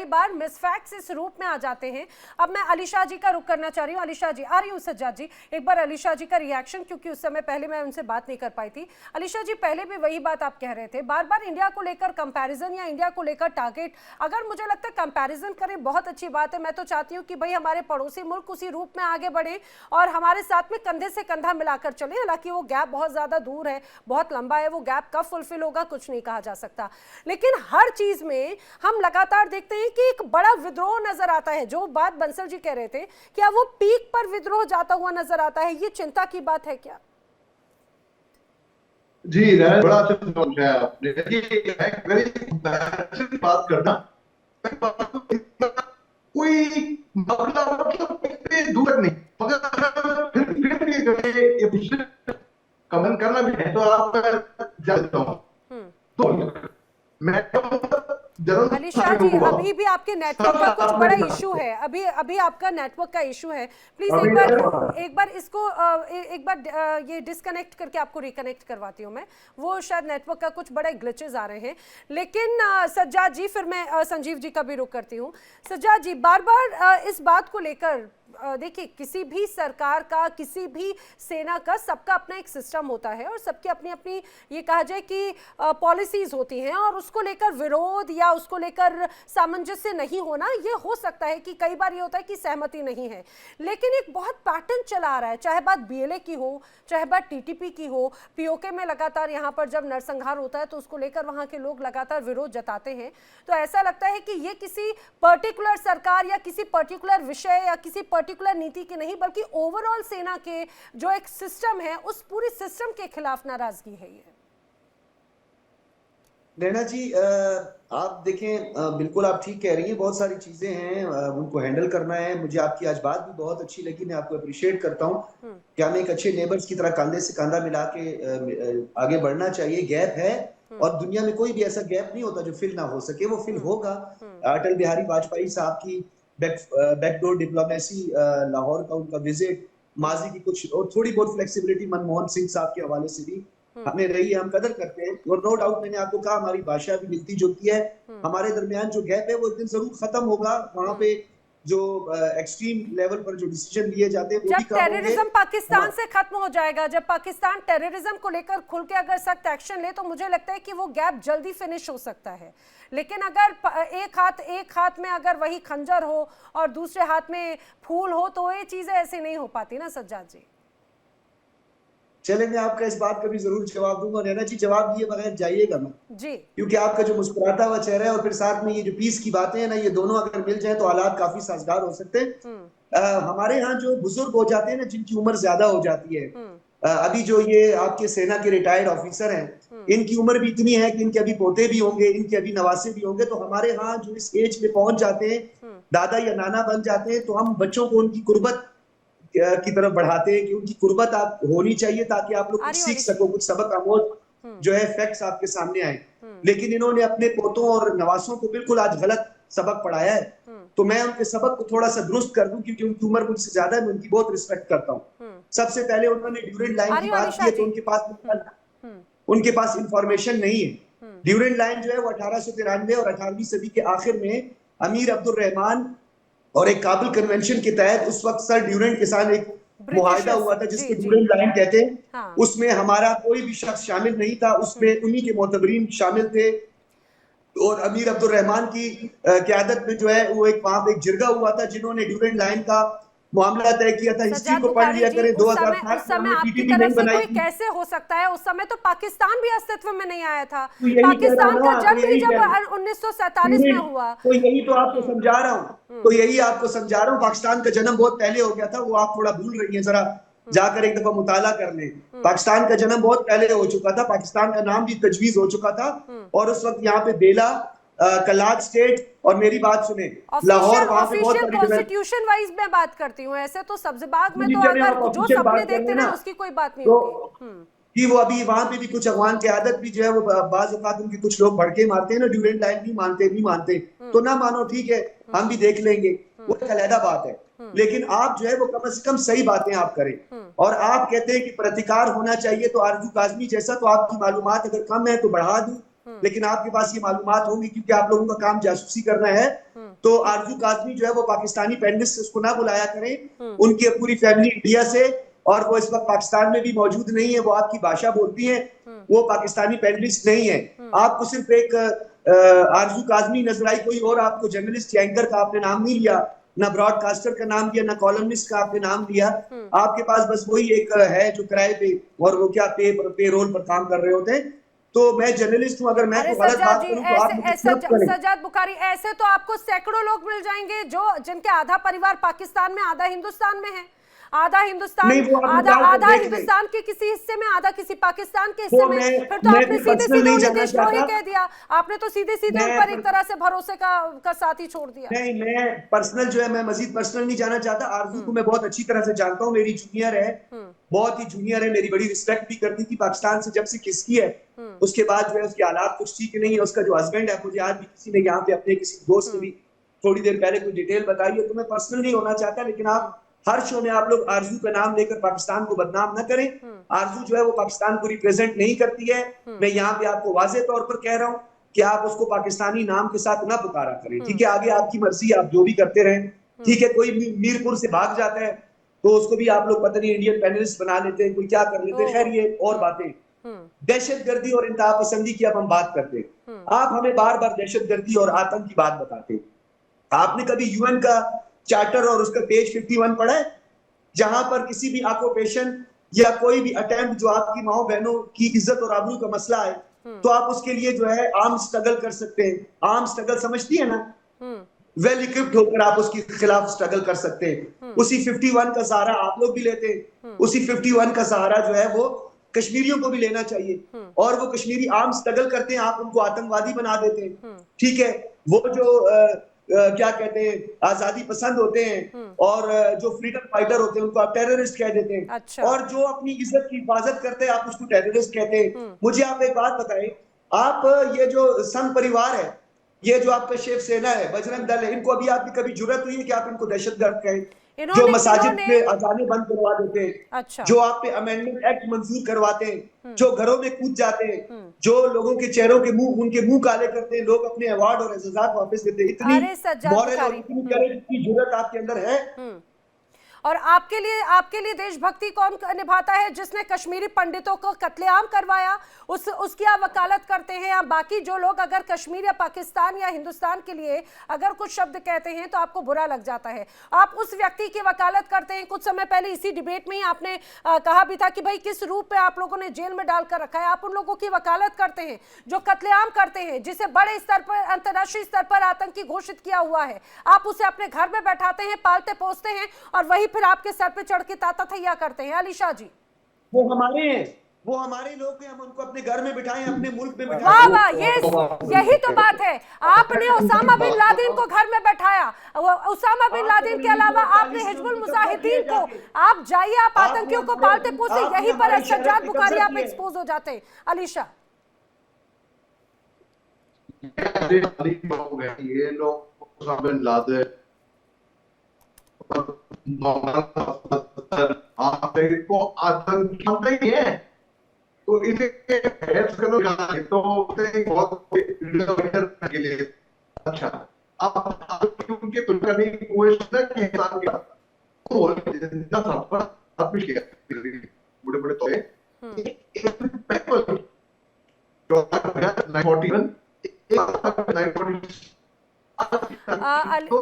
बार मिसफैक्ट्स इस रूप में आ जाते हैं। अब मैं अलीशाह जी का रुख करना चाह रही हूँ। अलीशाह जी, आ रही हूँ सज्जाद जी, एक बार अलीशाह जी का रिएक्शन, क्योंकि उस समय पहले मैं उनसे बात नहीं कर पाई थी। अलीशाह जी, पहले भी वही बात आप कह रहे थे, बार बार इंडिया को लेकर कंपैरिजन या इंडिया को लेकर टारगेट। अगर मुझे लगता है कंपैरिजन करें बहुत अच्छी बात है, मैं तो चाहती हूँ कि भाई हमारे पड़ोसी मुल्क उसी रूप में आगे बढ़े और हमारे साथ में कंधे से कंधा मिलाकर चले। हालांकि वो गैप बहुत ज्यादा दूर है, बहुत लंबा है, वो गैप कब फुलफिल होगा कुछ नहीं कहा जा सकता, लेकिन हर चीज में हम लगातार देखते हैं कि एक बड़ा विद्रोह नजर आता है। जो बात बंसल जी कह रहे थे, क्या वो पीक पर विद्रोह जाता हुआ नजर आता है? ये चिंता की बात है क्या? जी बड़ा अच्छा सवाल है आपने। बात करना कोई मामला मतलब इतने दूर तक नहीं, मगर फिर भी ये कमेंट करना भी है तो आप जानता हूँ। तो मैं अली शाह जी, अभी भी आपके नेटवर्क का कुछ बड़ा इशू है, अभी आपका नेटवर्क का इशू है। प्लीज एक बार इसको एक बार ये डिस्कनेक्ट करके आपको रिकनेक्ट करवाती हूँ मैं। वो शायद नेटवर्क का कुछ बड़े ग्लिचेस आ रहे हैं। लेकिन सज्जाद जी, फिर मैं संजीव जी का भी रुख करती हूँ। सज्जाद जी, बार बार इस बात को लेकर देखिए, किसी भी सरकार का, किसी भी सेना का, सबका अपना एक सिस्टम होता है और सबकी अपनी अपनी, ये कहा जाए कि पॉलिसीज होती हैं, और उसको लेकर विरोध या उसको लेकर सामंजस्य नहीं होना, ये हो सकता है कि कई बार ये होता है कि सहमति नहीं है। लेकिन एक बहुत पैटर्न चला आ रहा है, चाहे बात बीएलए की हो, चाहे बात टीटीपी की हो, पीओके में लगातार यहाँ पर जब नरसंहार होता है तो उसको लेकर वहाँ के लोग लगातार विरोध जताते हैं। तो ऐसा लगता है कि ये किसी पर्टिकुलर सरकार या किसी पर्टिकुलर विषय या किसी पर्टिकुलर नीति के नहीं, बल्कि ओवरऑल सेना के जो एक सिस्टम है, उस पूरी सिस्टम के खिलाफ नाराजगी है ये। नैना जी, आप देखें, बिल्कुल आप ठीक कह रही हैं, बहुत सारी चीजें हैं, उनको हैंडल करना है। मुझे आपकी आज बात भी बहुत अच्छी लगी, मैं आपको अप्रिशिएट करता हूँ कि हमें एक अच्छे नेबर्स की तरह कंधे से कंधा मिला के आगे बढ़ना चाहिए। गैप है और दुनिया में कोई भी ऐसा गैप नहीं होता जो फिल ना हो सके, वो फिल होगा। अटल बिहारी वाजपेयी साहब की बैकडोर डिप्लोमेसी, लाहौर का उनका विजिट, माजी की कुछ और थोड़ी बहुत फ्लेक्सिबिलिटी मनमोहन सिंह साहब के हवाले से भी हमें रही है, हम कदर करते हैं। और नो डाउट, मैंने आपको कहा, हमारी भाषा भी मिलती जुलती है, हमारे दरमियान जो गैप है वो एक दिन जरूर खत्म होगा। वहां पे जो एक्सट्रीम लेवल पर जो डिसीजन लिए जाते हैं वो भी जब कम होंगे। टेररिज्म पाकिस्तान से खत्म हो जाएगा, जब पाकिस्तान टेररिज्म को लेकर खुल के अगर सख्त एक्शन ले, तो मुझे लगता है कि वो गैप जल्दी फिनिश हो सकता है। लेकिन अगर एक हाथ में अगर वही खंजर हो और दूसरे हाथ में फूल हो, तो ये चीजें ऐसे नहीं हो पाती ना सज्जाद जी। चले, मैं आपका इस बात का भी जरूर जवाब दूंगा। नैना जी, जवाब दिए बगैर जाइएगा मत जी, क्योंकि आपका जो मुस्कुराता हुआ चेहरा है और फिर साथ में ये जो पीस की बातें हैं ना, ये दोनों अगर मिल जाए तो हालात काफी साजगार हो सकते हैं। हमारे यहाँ जो बुजुर्ग हो जाते हैं ना, जिनकी उम्र ज्यादा हो जाती है, अभी जो ये आपके सेना के रिटायर्ड ऑफिसर हैं, इनकी उम्र भी इतनी है कि इनके अभी पोते भी होंगे, इनके अभी नवासे भी होंगे। तो हमारे यहाँ जो इस एज पे पहुंच जाते हैं, दादा या नाना बन जाते हैं, तो हम बच्चों को उनकी कुर्बत की तरफ बढ़ाते हैं कि उनकी कुर्बत आप होनी चाहिए ताकि आप लोग कुछ सीख सको, कुछ सबक आमोज जो है फैक्ट्स आपके सामने आए। लेकिन इन्होंने अपने पोतों और नवासों को बिल्कुल आज गलत सबक पढ़ाया है। तो मैं उनके सबक को थोड़ा सा दुरुस्त कर दूं, क्योंकि उनकी उम्र मुझसे ज्यादा है, मैं उनकी बहुत रिस्पेक्ट करता हूँ। सबसे पहले उन्होंने ड्यूरेंट लाइन की बात की है, तो उनके पास इंफॉर्मेशन नहीं है। ड्यूरेंट लाइन जो है वो 1893 और 18वीं सदी के आखिर में अमीर अब्दुल रहमान और एक काबुल कन्वेंशन के तहत उस वक्त सर ड्यूरेंट के साथ एक मुआहदा हुआ था जिसको ड्यूरेंट लाइन कहते हैं। हाँ। उसमें हमारा कोई भी शख्स शामिल नहीं था, उसमें उन्हीं के मोतबरीन शामिल थे। और अमीर अब्दुल रहमान की क़यादत में जो है वो एक वहां पे एक जिरगा हुआ था, जिन्होंने ड्यूरेंट लाइन का मामला तय किया था। हिस्ट्री को पढ़ लिया करें, 2007 में आपकी तरफ से कोई कैसे हो सकता है? उस समय तो पाकिस्तान भी अस्तित्व में नहीं आया था। पाकिस्तान का जन्म ही जब 1947 में हुआ। तो यही तो आपको समझा रहा हूँ, पाकिस्तान का जन्म बहुत पहले हो गया था, वो आप थोड़ा भूल रही हैं। जरा जाकर एक दफा मुताला कर लें। पाकिस्तान का जन्म बहुत पहले हो चुका था, पाकिस्तान का नाम भी तजवीज हो चुका था, और उस वक्त यहाँ पे बेला, कलात स्टेट, और मेरी बात सुने, लाहौर, वहां पे बहुत सारी कॉन्स्टिट्यूशन वाइज मैं बात करती हूँ। ऐसे तो सब्ज़बाग में तो अगर जो सपने देखते हैं उसकी कोई बात नहीं होती कि वो अभी वहां पे भी कुछ अफगान की आदत भी जो है वो बाज औकात उनके कुछ लोग भड़के मारते हैं ना, ड्यूरेंट लाइन नहीं मानते तो ना मानो, ठीक है, हम भी देख लेंगे, वो एक अलहदा बात है। लेकिन आप जो है वो कम से कम सही बातें आप करें। और आप कहते हैं कि प्रतिकार होना चाहिए, तो आरजू काज़मी जैसा, तो आपकी मालूमात अगर कम है तो बढ़ा दूं, लेकिन आपके पास ये मालूमात होंगी क्योंकि आप लोगों का काम जासूसी करना है। तो आरजू काज़मी जो है वो पाकिस्तानी पैनलिस्ट से उसको ना बुलाया करें, उनकी पूरी फैमिली इंडिया से, और वो इस वक्त पाकिस्तान में भी मौजूद नहीं है, वो आपकी भाषा बोलती है, वो पाकिस्तानी पैनलिस्ट नहीं है। आपको सिर्फ एक आरजू काज़मी नजर आई, कोई और आपको जर्नलिस्ट या एंकर का आपने नाम नहीं लिया। ना ब्रॉडकास्टर का नाम लिया, ना कॉलमनिस्ट का आपने नाम लिया। आपके पास बस वही एक है जो किराए पे और वो क्या पे रोल पर काम कर रहे होते हैं। तो मैं जर्नलिस्ट हूं, अगर मैं अरे कोई गलत सज्जाद बात जी, करूं तो आप मुझे ऐसे interrupt करें। सज्जाद बुखारी, ऐसे तो आपको सैकड़ों लोग मिल जाएंगे जो जिनके आधा परिवार पाकिस्तान में, आधा हिंदुस्तान में है। आधा हिंदुस्तान, नहीं, वो आप आधा निकाल के आधा देख लें। हिंदुस्तान के किसी हिस्से में, आधा किसी पाकिस्तान के हिस्से वो में। मैं फिर तो आपने कोई सीधे पर्सनल सीधे नहीं उन्हें जाना देशद्रोही चाहता। कह दिया। आपने तो सीधे सीधे उन पर एक तरह से भरोसे का साथ ही छोड़ दिया। नहीं, मैं पर्सनल जो है, मैं मजीद पर्सनल नहीं जाना चाहता। आरजू को मैं बहुत अच्छी तरह से जानता हूँ, मेरी जूनियर है, बहुत ही जूनियर है, मेरी बड़ी रिस्पेक्ट भी करती थी। पाकिस्तान से जब से किसकी है, उसके बाद जो है उसके हालात कुछ ठीक नहीं है। उसका जो हस्बैंड है, मुझे आज भी किसी ने यहाँ पे अपने किसी दोस्त ने भी थोड़ी देर पहले कोई डिटेल बताई है, तो मैं पर्सनल नहीं होना चाहता। लेकिन आप हर शो में आप लोग आरजू का नाम लेकर पाकिस्तान को बदनाम न करें। आरजू जो है वो पाकिस्तान को रिप्रेजेंट नहीं करती है। मैं यहाँ पे आपको वाजे तौर पर कह रहा हूँ कि आप उसको पाकिस्तानी नाम के साथ ना पुकारा करें, ठीक है? आगे आपकी मर्जी, आप जो भी करते रहें, ठीक है? कोई मीरपुर से भाग जाता है तो उसको भी आप लोग पता नहीं इंडियन पैनलिस्ट बना लेते हैं, कोई क्या कर लेते हैं। खैर, ये और बातें। दहशतगर्दी और इंतहा पसंदी की अब हम बात करते हैं। आप हमें बार बार दहशतगर्दी और आतंक की बात बताते हैं। आपने कभी यूएन का चार्टर और उसका पेज 51 पढ़ा है, जहां पर किसी भी ऑक्यूपेशन या कोई भी अटेम्प्ट जो आपकी माओ बहनों की इज्जत और आबरू का मसला है, तो आप उसके लिए जो है आर्म स्ट्रगल कर सकते हैं। आर्म स्ट्रगल समझती है ना? वेल इक्विप्ड होकर आप उसके खिलाफ स्ट्रगल कर सकते हैं। उसी 51 का सहारा आप लोग भी लेते हैं। उसी 51 का सहारा जो है वो कश्मीरियों को भी लेना चाहिए। और वो कश्मीरी आर्म स्ट्रगल करते हैं, आप उनको आतंकवादी बना देते हैं, ठीक है? वो जो क्या कहते हैं, आजादी पसंद होते हैं और जो फ्रीडम फाइटर होते हैं उनको आप टेररिस्ट कह देते हैं। अच्छा। और जो अपनी इज्जत की हिफाजत करते हैं आप उसको टेररिस्ट कहते हैं। मुझे आप एक बात बताएं, आप ये जो संघ परिवार है, ये जो आपका शिव सेना है, बजरंग दल है, इनको अभी आपकी कभी जुर्रत हुई है कि आप इनको दहशतगर्द कहें? जो मसाजिद में अजाने बंद करवा देते हैं, अच्छा। जो आप पे अमेंडमेंट एक्ट मंजूर करवाते हैं, जो घरों में कूद जाते हैं, जो लोगों के चेहरों के मुंह, उनके मुंह काले करते हैं, लोग अपने अवार्ड और एजाजात वापस देते हैं। इतनी मॉरल और इतनी करेज की जरूरत आपके अंदर है। और आपके लिए देशभक्ति कौन निभाता है? जिसने कश्मीरी पंडितों को कत्लेआम करवाया, उसकी आप वकालत करते हैं? या बाकी जो लोग अगर कश्मीर या पाकिस्तान या हिंदुस्तान के लिए अगर कुछ शब्द कहते हैं तो आपको बुरा लग जाता है, आप उस व्यक्ति की वकालत करते हैं? कुछ समय पहले इसी डिबेट में ही आपने कहा भी था कि भाई किस रूप में आप लोगों ने जेल में डालकर रखा है। आप उन लोगों की वकालत करते हैं जो कत्लेआम करते हैं, जिसे बड़े स्तर पर, अंतर्राष्ट्रीय स्तर पर आतंकी घोषित किया हुआ है। आप उसे अपने घर में बैठाते हैं, पालते पोसते हैं, और वही फिर आपके सर पे चढ़ के ताता थैया करते हैं। अली शाह जी, वो हमारे लोग हैं, हम उनको अपने घर में बिठाएं, अपने मुल्क में बिठाएं। वाह वाह, यही तो बात है। आपने उसामा बिन लादेन को घर में बैठाया। उसामा बिन लादेन के अलावा आपने हिजबुल मुजाहिदीन को, आप जाइए, आप आतंकियों को पालते पोसते, यहीं पर सज्जाद बुखारी आप एक्सपोज हो जाते हैं। अली शाह, ये लोग उसामा बिन लादेन को आतंकी है, तो इसे तो के लिए अच्छा आप उनके तुलना नहीं हुए बड़े बड़े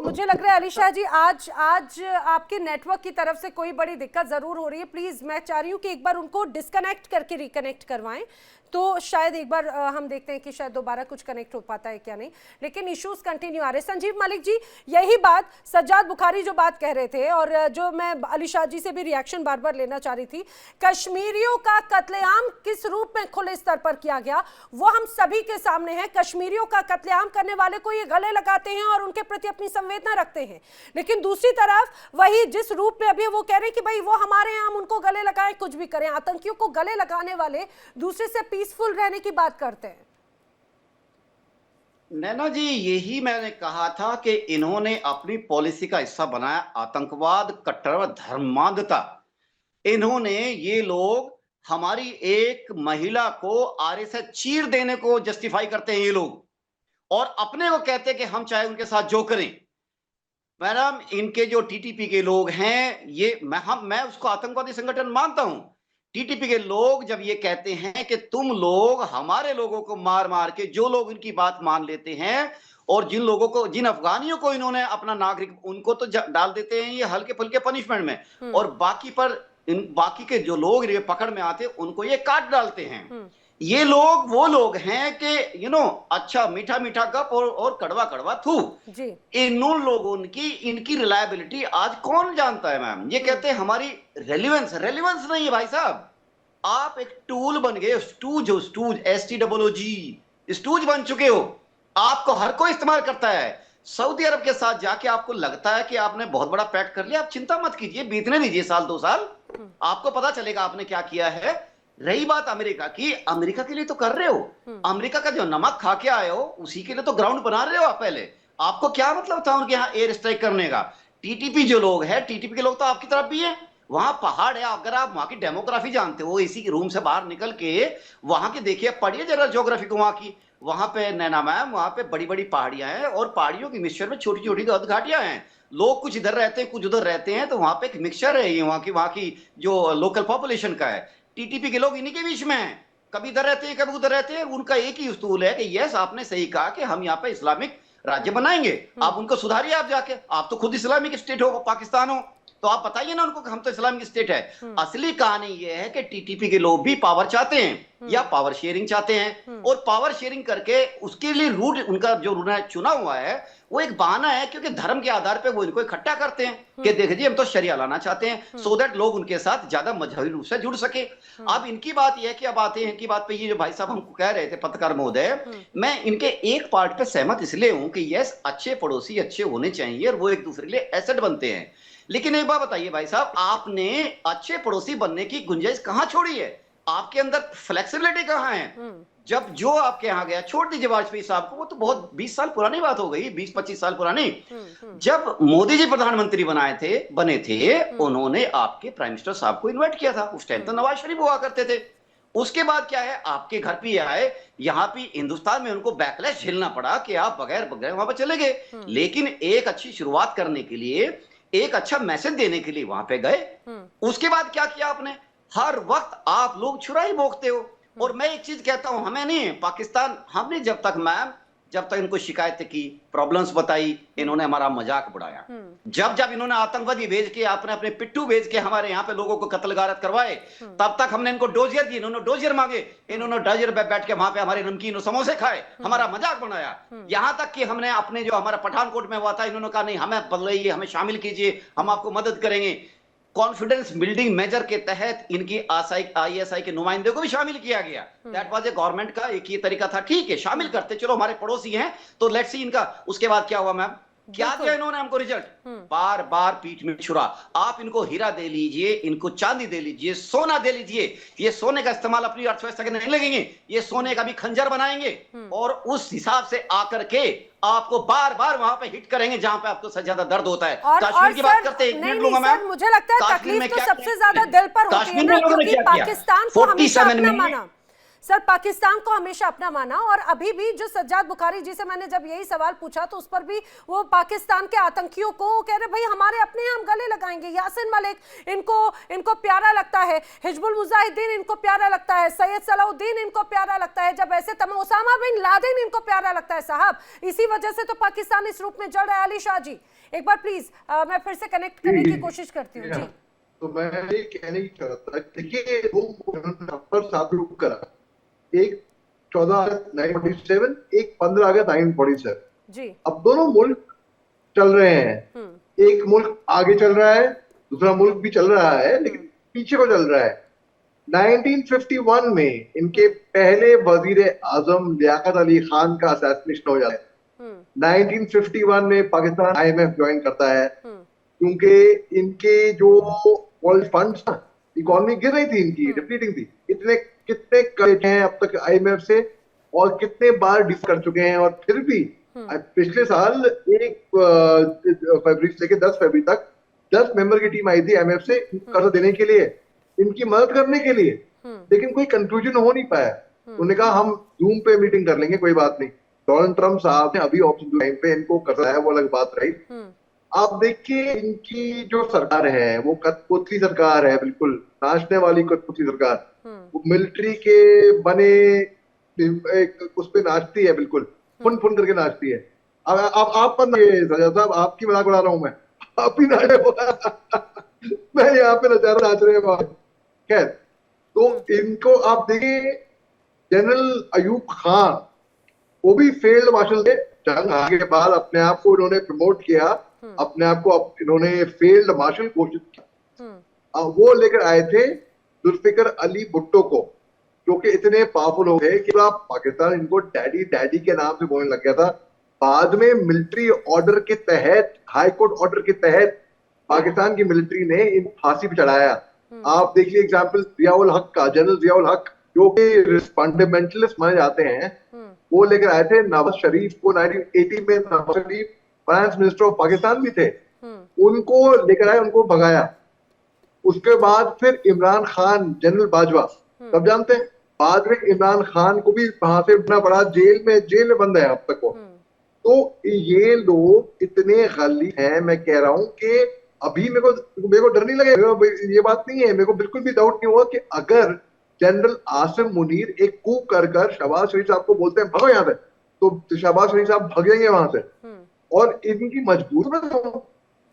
मुझे लग रहा है अली शाह जी आज आपके नेटवर्क की तरफ से कोई बड़ी दिक्कत जरूर हो रही है। प्लीज मैं चाह रही हूँ कि एक बार उनको डिस्कनेक्ट करके रिकनेक्ट करवाएं, तो शायद एक बार हम देखते हैं कि शायद दोबारा कुछ कनेक्ट हो पाता है क्या नहीं, लेकिन इश्यूज कंटिन्यू आ रहे हैं। संजीव मलिक जी, यही बात सज्जाद बुखारी जो बात कह रहे थे, और जो मैं अली शाह जी से भी रिएक्शन बार बार लेना चाह रही थी, कश्मीरियों का कत्लेआम किस रूप में खुले स्तर पर किया गया वो हम सभी के सामने है। कश्मीरियों का कत्लेआम करने वाले को ये गले लगाते हैं और उनके प्रति अपनी संवेदना रखते हैं, लेकिन दूसरी तरफ वही जिस रूप में अभी वो कह रहे हैं कि भाई वो हमारे यहाँ, हम उनको गले लगाएं, कुछ भी करें, आतंकियों को गले लगाने वाले दूसरे से पीसफुल रहने की बात करते हैं। नैना जी, यही मैंने कहा था कि इन्होंने अपनी पॉलिसी का हिस्सा बनाया आतंकवाद, कट्टरवाद, धर्मांधता। इन्होंने, ये लोग हमारी एक महिला को आरएसएस चीर देने को जस्टिफाई करते हैं ये लोग, और अपने को कहते हैं कि हम चाहे उनके साथ जो करें। मैडम, इनके जो टीटीपी के लोग हैं, ये मैं उसको आतंकवादी संगठन मानता हूं। टीटीपी के लोग जब ये कहते हैं कि तुम लोग हमारे लोगों को मार मार के, जो लोग इनकी बात मान लेते हैं और जिन लोगों को, जिन अफगानियों को इन्होंने अपना नागरिक, उनको तो डाल देते हैं ये हल्के फुल्के पनिशमेंट में, और बाकी पर बाकी के जो लोग ये पकड़ में आते हैं उनको ये काट डालते हैं। ये लोग वो लोग हैं कि अच्छा मीठा मीठा कप और कड़वा कड़वा थू। इन लोगों की इनकी रिलायबिलिटी आज कौन जानता है मैम। ये कहते हैं हमारी रेलिवेंस नहीं है भाई साहब, आप एक टूल बन गए, स्टूज STOOG स्टूज बन चुके हो, आपको हर कोई इस्तेमाल करता है। सऊदी अरब के साथ जाके आपको लगता है कि आपने बहुत बड़ा पैक्ट कर लिया, आप चिंता मत कीजिए, बीतने दीजिए साल 2 साल, आपको पता चलेगा आपने क्या किया है। रही बात अमेरिका की, अमेरिका के लिए तो कर रहे हो, अमेरिका का जो नमक खा के आए हो उसी के लिए तो ग्राउंड बना रहे हो आप। पहले आपको क्या मतलब था उनके यहाँ एयर स्ट्राइक करने का। टीटीपी जो लोग हैं, टीटीपी के लोग तो आपकी तरफ भी है, वहां पहाड़ है, अगर आप वहां की डेमोग्राफी जानते हो, इसी रूम से बाहर निकल के वहां के देखिए, पढ़िए जरा ज्योग्राफी को वहां की। वहां पे नैना मैम, वहां पे बड़ी बड़ी पहाड़ियां हैं और पहाड़ियों की मिक्सचर में छोटी छोटी घाटियां हैं, लोग कुछ इधर रहते हैं कुछ उधर रहते हैं, तो वहां पे एक मिक्सचर है ये वहां की जो लोकल पॉपुलेशन का है। टीटीपी के लोग इन्हीं के बीच में हैं, कभी इधर रहते हैं कभी उधर रहते हैं। उनका एक ही उस्तूल है कि यस आपने सही कहा कि हम यहाँ पे इस्लामिक राज्य बनाएंगे, आप उनको सुधारिए, आप जाके, आप तो खुद इस्लामिक स्टेट हो, पाकिस्तान हो, तो आप बताइए ना उनको कि हम तो इस्लामिक स्टेट है। असली कहानी यह है कि टीटीपी के लोग भी पावर चाहते हैं या पावर शेयरिंग चाहते हैं, और पावर शेयरिंग करके उसके लिए रूट उनका जो चुना हुआ है वो एक बहाना है, क्योंकि धर्म के आधार पर वो इनको इकट्ठा करते हैं कि देखिए हम तो शरिया लाना चाहते हैं, सो दैट लोग उनके साथ ज्यादा मजहबी रूप से जुड़ सके। अब इनकी बात यह है कि अब आते हैं इनकी बात पे, ये जो भाई साहब हमको कह रहे थे पत्रकार महोदय, मैं इनके एक पार्ट पे सहमत इसलिए हूं कि यस अच्छे पड़ोसी अच्छे होने चाहिए और वो एक दूसरे के लिए एसेट बनते हैं। लेकिन एक बात बताइए भाई साहब, आपने अच्छे पड़ोसी बनने की गुंजाइश कहां छोड़ी है? आपके अंदर फ्लेक्सिबिलिटी कहां है? जब जो आपके यहाँ गया, छोड़ दीजिए वाजपेयी साहब को, वो तो बहुत 20 साल पुरानी बात हो गई, 20-25 साल पुरानी। जब मोदी जी प्रधानमंत्री बने थे, उन्होंने आपके प्राइम मिनिस्टर साहब को इन्वाइट किया था, उस टाइम तो नवाज शरीफ हुआ करते थे। उसके बाद क्या है, आपके घर पे आए, यहाँ पे हिंदुस्तान में उनको बैकलैश झेलना पड़ा कि आप बगैर वहां पर चले गए। लेकिन एक अच्छी शुरुआत करने के लिए, एक अच्छा मैसेज देने के लिए वहां पे गए। उसके बाद क्या किया आपने? हर वक्त आप लोग छुराई भोगते हो। और मैं एक चीज कहता हूं, हमें नहीं, पाकिस्तान, हमने जब तक इनको शिकायतें की, प्रॉब्लम्स बताई, इन्होंने हमारा मजाक उड़ाया। जब इन्होंने आतंकवादी भेज के, अपने पिट्ठू भेज के हमारे यहाँ पे लोगों को कत्ल गारत करवाए, तब तक हमने इनको डोजियर दी, इन्होंने डोजियर मांगे, इन्होंने डोजियर पे बैठ के वहां पे हमारे नमकीन और समोसे खाए, हमारा मजाक बनाया। यहां तक कि हमने अपने जो हमारा पठानकोट में हुआ था, इन्होंने कहा नहीं हमें बदलाइए, हमें शामिल कीजिए, हम आपको मदद करेंगे। कॉन्फिडेंस बिल्डिंग मेजर के तहत इनकी ISI के नुमाइंदे को भी शामिल किया गया। दैट वाज ए गवर्नमेंट का एक ही तरीका था, ठीक है शामिल करते, चलो हमारे पड़ोसी हैं तो लेट्स सी इनका। उसके बाद क्या हुआ मैम, क्या दिया इन्होंने हमको रिजल्ट? बार बार पीठ में छुरा। आप इनको हीरा दे लीजिए, इनको चांदी दे लीजिए, सोना दे लीजिए, ये सोने का इस्तेमाल अपनी अर्थव्यवस्था के नहीं लगेंगे, ये सोने का भी खंजर बनाएंगे और उस हिसाब से आकर के आपको बार बार वहां पे हिट करेंगे जहां पे आपको सबसे ज्यादा दर्द होता है। कश्मीर की बात करते हैं, एक मिनट मैम, मुझे लगता है तकलीफ तो सबसे ज्यादा दिल पर होती है ना, क्योंकि पाकिस्तान को हमेशा अपना माना सर, पाकिस्तान को हमेशा अपना माना। और अभी भी जो सज्जाद बुखारी जी से मैंने जब यही सवाल पूछा तो उस पर भी वो पाकिस्तान के आतंकियों को कह रहे भाई हमारे अपने हम गले लगाएंगे। यासिन मलिक इनको प्यारा लगता है, हिजबुल मुजाहिदीन इनको प्यारा लगता है, सैयद सलाउद्दीन इनको प्यारा लगता है, जब ऐसे तमाम ओसामा बिन लादेन इनको प्यारा लगता है। साहब इसी वजह से तो पाकिस्तान इस रूप में जड़ रहा है। अली शाह जी एक बार प्लीज, मैं फिर से कनेक्ट करने की कोशिश करती हूँ जी। तो मैं ये कहने की चाहता, देखिए वो 7 लोग करा, एक 14 अगस्त 1947, एक 15 अगस्त 1947 जी। अब दोनों मुल्क चल रहे हैं, एक मुल्क आगे चल रहा है, दूसरा मुल्क भी चल रहा है, लेकिन पीछे को चल रहा है। 1951 में इनके पहले वजीर आजम लियाकत अली खान का असैसिनेशन हो जाता है। 1951 में पाकिस्तान IMF ज्वाइन करता है, क्योंकि इनके जो वर्ल्ड फंड्स, इकोनॉमी गिर रही थी, इनकी डिप्लीटिंग थी। कितने कर्ज हैं अब तक IMF से और कितने बार डिस कर चुके हैं, और फिर भी पिछले साल 1 फरवरी से लेकर 10 फरवरी तक 10 मेंबर की टीम आई थी IMF से कर्ज देने के लिए, इनकी मदद करने के लिए, लेकिन कोई कंक्लूजन हो नहीं पाया। उन्होंने कहा हम जूम पे मीटिंग कर लेंगे, कोई बात नहीं। डोनाल्ड ट्रम्प साहब ने अभी ऑप्शन टाइम पे इनको कर्जा है, वो अलग बात रही। आप देखिए इनकी जो सरकार है वो कठपुतली सरकार है, बिल्कुल नाचने वाली कठपुतली सरकार। वो मिलिट्री के बने उस पे नाचती है, बिल्कुल फुन फुन करके नाचती है। अब आप पर ये सजा साहब, आपकी मजाक उड़ा रहा हूं मैं, आप ही नाचे मैं यहाँ पे नजारा नाच रहे हैं। खैर, तो इनको आप देखिए, जनरल अयूब खान, वो भी फील्ड मार्शल थे, जंग हारने के बाद अपने आप को इन्होंने प्रमोट किया, अपने आप को इन्होंने फील्ड मार्शल घोषित किया। वो लेकर आए थे जुल्फिकर अली भुट्टो को, जो कि इतने पावरफुल हो गए कि पूरा पाकिस्तान इनको डैडी डैडी के नाम से बोलने लग गया था। बाद में मिलिट्री ऑर्डर के तहत, हाई कोर्ट ऑर्डर के तहत पाकिस्तान की मिलिट्री ने इन फांसी पे चढ़ाया। आप देखिए एग्जाम्पल जियाउल हक का, जनरल जियाउल हक, जो कि फंडामेंटलिस्ट माने जाते हैं, वो लेकर आए थे नवाज शरीफ को 1980 में। Nawaz Sharif finance minister of Pakistan भी थे, उनको लेकर आए, उनको भगाया। उसके बाद फिर इमरान खान, जनरल बाजवा, सब जानते हैं, बाद में इमरान खान को भी वहां से उठना पड़ा, जेल में बंद है अब तक वो। तो ये लोग इतने गली हैं, मैं कह रहा हूं कि अभी मेरे को डर नहीं लगेगा, ये बात नहीं है, मेरे को बिल्कुल भी डाउट नहीं हुआ कि अगर जनरल आसिम मुनीर एक कूप कर शहबाज शरीफ साहब को बोलते हैं भागो यहाँ से, तो शहबाज शरीफ साहब भागेंगे वहां से। और इनकी मजबूरी में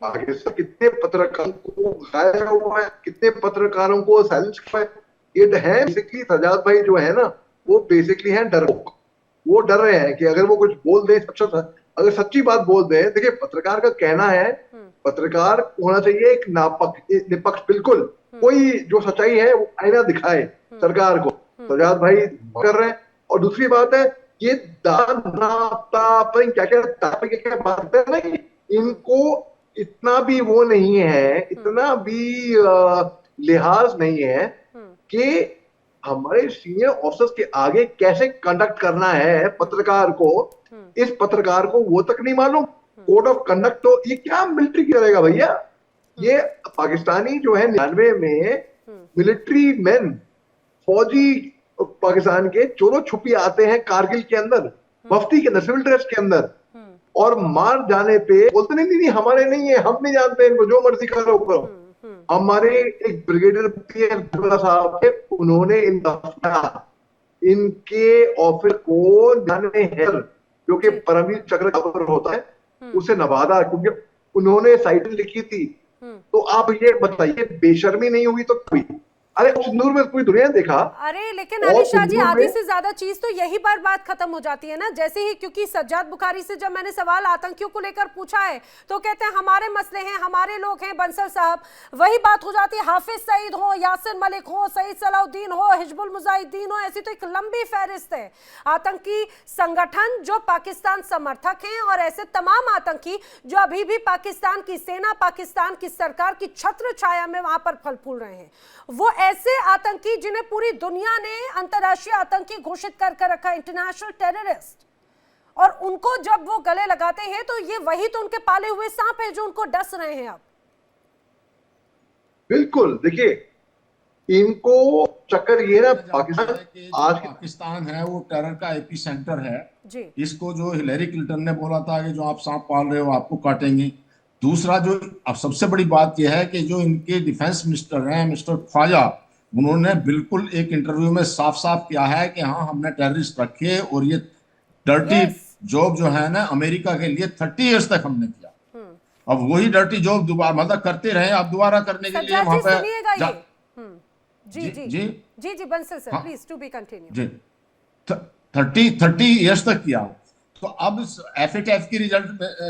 पाकिस्तान कितने पत्रकारों को घायल हुआ है, कितने पत्रकारों को साइलेंस किया है। ये है बेसिकली सजाद भाई जो है ना, वो बेसिकली है डरपोक। वो डर रहे हैं कि अगर वो कुछ बोल दे, अगर सच्ची बात बोल दे, देखिए पत्रकार का कहना है, पत्रकार होना चाहिए एक निष्पक्ष, बिल्कुल, कोई जो सच्चाई है वो आईना दिखाए सरकार को। सजाद भाई कर रहे हैं। और दूसरी बात है, ये क्या बात है ना, इनको इतना भी वो नहीं है, इतना भी लिहाज नहीं है कि हमारे सीनियर ऑफिसर्स के आगे कैसे कंडक्ट करना है पत्रकार को। इस पत्रकार को वो तक नहीं मालूम कोड ऑफ कंडक्ट। तो ये क्या मिलिट्री करेगा भैया? ये पाकिस्तानी जो है 99 में मिलिट्री मैन, फौजी पाकिस्तान के चोरों छुपी आते हैं कारगिल के अंदर, मफ्ती के अंदर, सिविल ड्रेस के अंदर, और मार जाने पे बोलते नहीं हमारे नहीं है, हम नहीं जानते इनको, जो मर्जी करो करो। हमारे एक ब्रिगेडियर साहब थे, उन्होंने इनके ऑफिस को जो कि परमवीर चक्र होता है, उसे नवादा, क्योंकि उन्होंने साइट लिखी थी। तो आप ये बताइए, बेशर्मी नहीं हुई तो कोई, अरे सिंदूर में पूरी दुनिया देखा। अरे लेकिन अली शाह जी, आधी से ज्यादा चीज तो यही पर बात खत्म हो जाती है ना। जैसे ही, क्योंकि सज्जाद बुखारी से जब मैंने सवाल आतंकियों को लेकर पूछा है तो कहते हैं हमारे मसले हैं, हमारे लोग हैं, बंसल साहब। वही बात हो जाती है, हाफिज सईद हो, यासिर मलिक हो, सईद सलाउद्दीन हो, हिजबुल मुजाहिदीन हो, ऐसी तो एक लंबी फहरिस्त है आतंकी संगठन जो पाकिस्तान समर्थक हैं, और ऐसे तमाम आतंकी जो अभी भी पाकिस्तान की सेना, पाकिस्तान की सरकार की छत्र छाया में वहां पर फल फूल रहे हैं। वो ऐसे आतंकी जिन्हें पूरी दुनिया ने अंतर्राष्ट्रीय आतंकी घोषित कर रखा है, इंटरनेशनल टेररिस्ट, और उनको जब वो गले लगाते हैं तो ये वही तो उनके पाले हुए सांप है जो उनको डस रहे हैं अब। बिल्कुल, देखिए इनको चक्कर ये ना, पाकिस्तान है वो टेरर का एपी सेंटर है जी। इसको जो हिलेरी क्लिंटन ने बोला था कि जो आप सांप पाल रहे हो आपको काटेंगे। दूसरा जो अब सबसे बड़ी बात यह है कि जो इनके डिफेंस मिनिस्टर हैं मिस्टर ख्वाजा, उन्होंने बिल्कुल एक इंटरव्यू में साफ साफ किया है कि हाँ हमने टेररिस्ट रखे, और ये डर्टी जॉब जो है ना अमेरिका के लिए 30 इयर्स तक हमने किया। अब वही डर्टी जॉब दोबारा मतलब करते रहे, अब दोबारा करने के लिए वहां पे G Bansal sir, please to be continue जी। 30 इयर्स तक किया। तो अब एफएटीएफ की रिजल्ट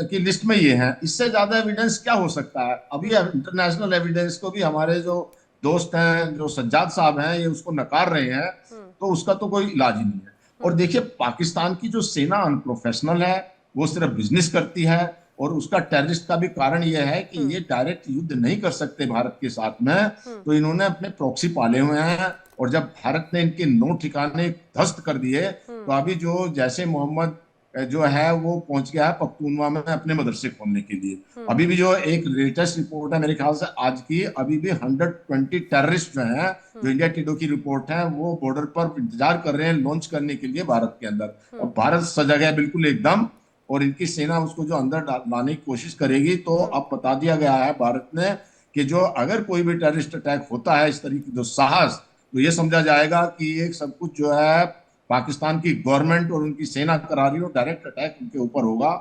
की लिस्ट में ये है, इससे ज्यादा एविडेंस क्या हो सकता है? अभी इंटरनेशनल एविडेंस को भी हमारे जो दोस्त हैं, जो सज्जाद साहब हैं, ये उसको नकार रहे हैं, तो उसका तो कोई इलाज ही नहीं है। और देखिए पाकिस्तान की जो सेना अनप्रोफेशनल है, वो सिर्फ बिजनेस करती है, और उसका टेररिस्ट का भी कारण यह है कि ये डायरेक्ट युद्ध नहीं कर सकते भारत के साथ में, तो इन्होंने अपने प्रॉक्सी पाले हुए हैं। और जब भारत ने इनके 9 ठिकाने ध्वस्त कर दिए, तो अभी जो जैसे मोहम्मद जो है वो पहुंच गया है पख्तूनवा में अपने मदरसे खोलने के लिए। अभी भी जो एक लेटेस्ट रिपोर्ट है मेरे ख्याल से आज की, अभी भी 120 टेररिस्ट जो हैं, जो इंडिया टुडे की रिपोर्ट है, वो बॉर्डर पर इंतजार कर रहे हैं लॉन्च करने के लिए भारत के अंदर। और भारत सजा गया बिल्कुल एकदम, और इनकी सेना उसको जो अंदर लाने की कोशिश करेगी। तो अब बता दिया गया है भारत ने कि जो अगर कोई भी टेररिस्ट अटैक होता है इस तरीके जो साहस, तो ये समझा जाएगा कि ये सब कुछ जो है पाकिस्तान की गवर्नमेंट और उनकी सेना करा रही हो, डायरेक्ट अटैक उनके ऊपर होगा।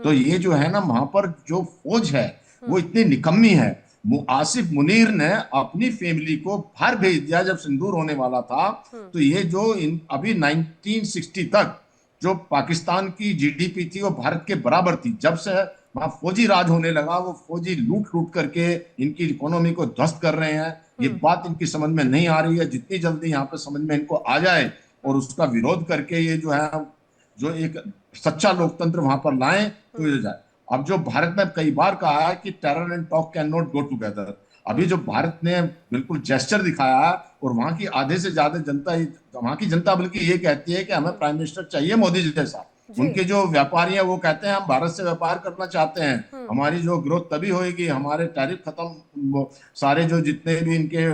तो ये जो है ना, वहां पर जो फौज है वो इतनी निकम्मी है। आसिफ मुनीर ने अपनी फैमिली को बाहर भेज दिया जब सिंदूर होने वाला था। तो ये जो अभी 1960 तक जो पाकिस्तान की जीडीपी थी वो भारत के बराबर थी। जब से वहां फौजी राज होने लगा, वो फौजी लूट लूट करके इनकी इकोनॉमी को ध्वस्त कर रहे हैं। ये बात इनकी समझ में नहीं आ रही है। जितनी जल्दी यहाँ पे समझ में इनको आ जाए और उसका विरोध करके ये जो है, जो एक सच्चा लोकतंत्र वहां पर लाएं तो ये जाए। अब जो भारत ने कई बार कहा है कि terror and talk can not go together, अभी जो भारत ने बिल्कुल जेस्चर दिखाया है, और वहां की आधे से ज्यादा जनता, वहां की जनता बल्कि ये कहती है कि हमें प्राइम मिनिस्टर चाहिए मोदी जैसा। उनके जो व्यापारी हैं वो कहते हैं हम भारत से व्यापार करना चाहते हैं, हमारी जो ग्रोथ तभी होगी, हमारे टैरिफ खत्म, सारे जो जितने भी इनके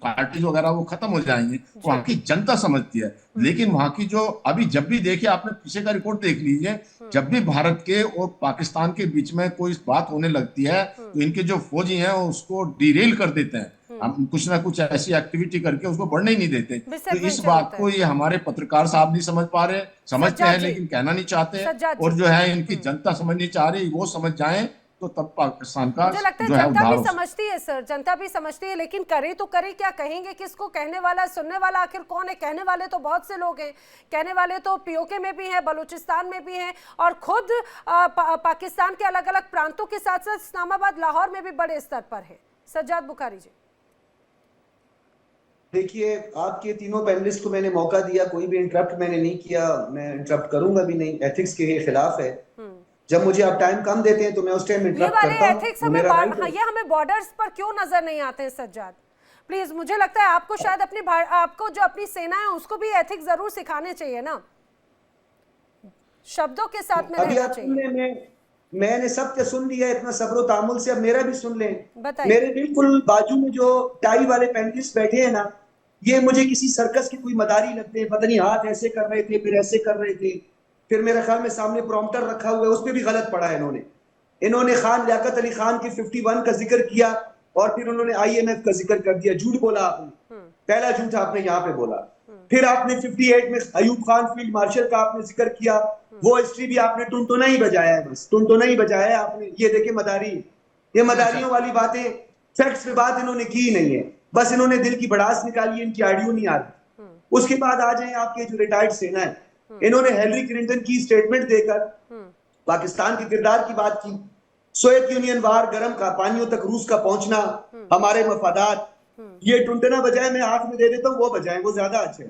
पार्टीज वगैरह वो खत्म हो जाएंगे। वहां की जनता समझती है। लेकिन वहां की जो अभी जब भी देखिए, आपने पीछे का रिकॉर्ड देख लीजिए, जब भी भारत के और पाकिस्तान के बीच में कोई बात होने लगती है तो इनके जो फौजी हैं उसको डिरेल कर देते हैं। हम कुछ ना कुछ ऐसी एक्टिविटी करके उसको बढ़ने ही नहीं देते। तो इस बात को ये हमारे पत्रकार साहब नहीं समझ पा रहे, समझते हैं लेकिन कहना नहीं चाहते, और जो है इनकी जनता समझ नहीं चाह रही। वो समझ जाए तो तब पाकिस्तान का मुझे लगता है जो है जनता उद्धार भी हो। समझती है सर, जनता भी समझती है, लेकिन करे तो करे क्या, कहेंगे किसको, कहने वाला सुनने वाला आखिर कौन है? कहने वाले तो बहुत से लोग हैं, कहने वाले तो पीओके में भी हैं, बलूचिस्तान में भी हैं, और खुद पाकिस्तान के अलग अलग प्रांतों के साथ साथ इस्लामाबाद, लाहौर में भी बड़े स्तर पर है। सज्जाद बुखारी जी, देखिए, आपके तीनों पैनलिस्ट को मैंने मौका दिया, कोई भी इंटरप्ट मैंने नहीं किया, मैं इंटरप्ट करूंगा भी नहीं, एथिक्स के खिलाफ है। जब मुझे आप टाइम कम देते हैं तो मैं उस टाइम इंटरप्ट करता हूं। एथिक्स हमें बॉर्डर्स पर क्यों नजर नहीं आते हैं सज्जाद? प्लीज, मुझे लगता है आपको शायद आपको जो अपनी सेना है उसको भी एथिक्स जरूर सिखाने चाहिए ना, शब्दों के साथ में रहना चाहिए। मैंने सब सुन लिया इतना सब्र तामुल से, अब मेरा भी सुन लें। बताइए। मेरे बिल्कुल बाजू में जो टाई वाले पैनलिस्ट बैठे हैं ना, ये मुझे किसी सर्कस के कोई मदारी लगते हैं। पता नहीं हाथ ऐसे कर रहे थे, फिर ऐसे कर रहे थे, फिर मेरे ख्याल में सामने प्रॉम्प्टर रखा हुआ है, उस पर भी गलत पड़ा है इन्होंने खान लियाकत अली खान की 51 का जिक्र किया और फिर उन्होंने IMF का जिक्र कर दिया। झूठ बोला आपने, पहला झूठ आपने यहाँ पे बोला। फिर आपने 58 में अयूब खान फील्ड मार्शल का आपने जिक्र किया, वो हिस्ट्री भी आपने टुनटुना ही बजाया है, बस टुनटुना ही बजाया है आपने। ये देखे मदारी, ये मदारियों वाली बातें, फैक्ट्स पे बात इन्होंने की नहीं है, बस इन्होंने दिल की भड़ास निकाली, इनकी ऑडियो नहीं आ रही। उसके बाद आ जाए आपके जो रिटायर्ड सेना है, इन्होंने हेनरी क्लिंटन की स्टेटमेंट देकर पाकिस्तान के किरदार की बात की। सोवियत यूनियन वार, गर्म का पानियों तक रूस का पहुंचना, हमारे मफादात, ये टुनटुना बजाए मैं हाथ में दे देता हूँ वो बजाएं, वो ज्यादा अच्छे है।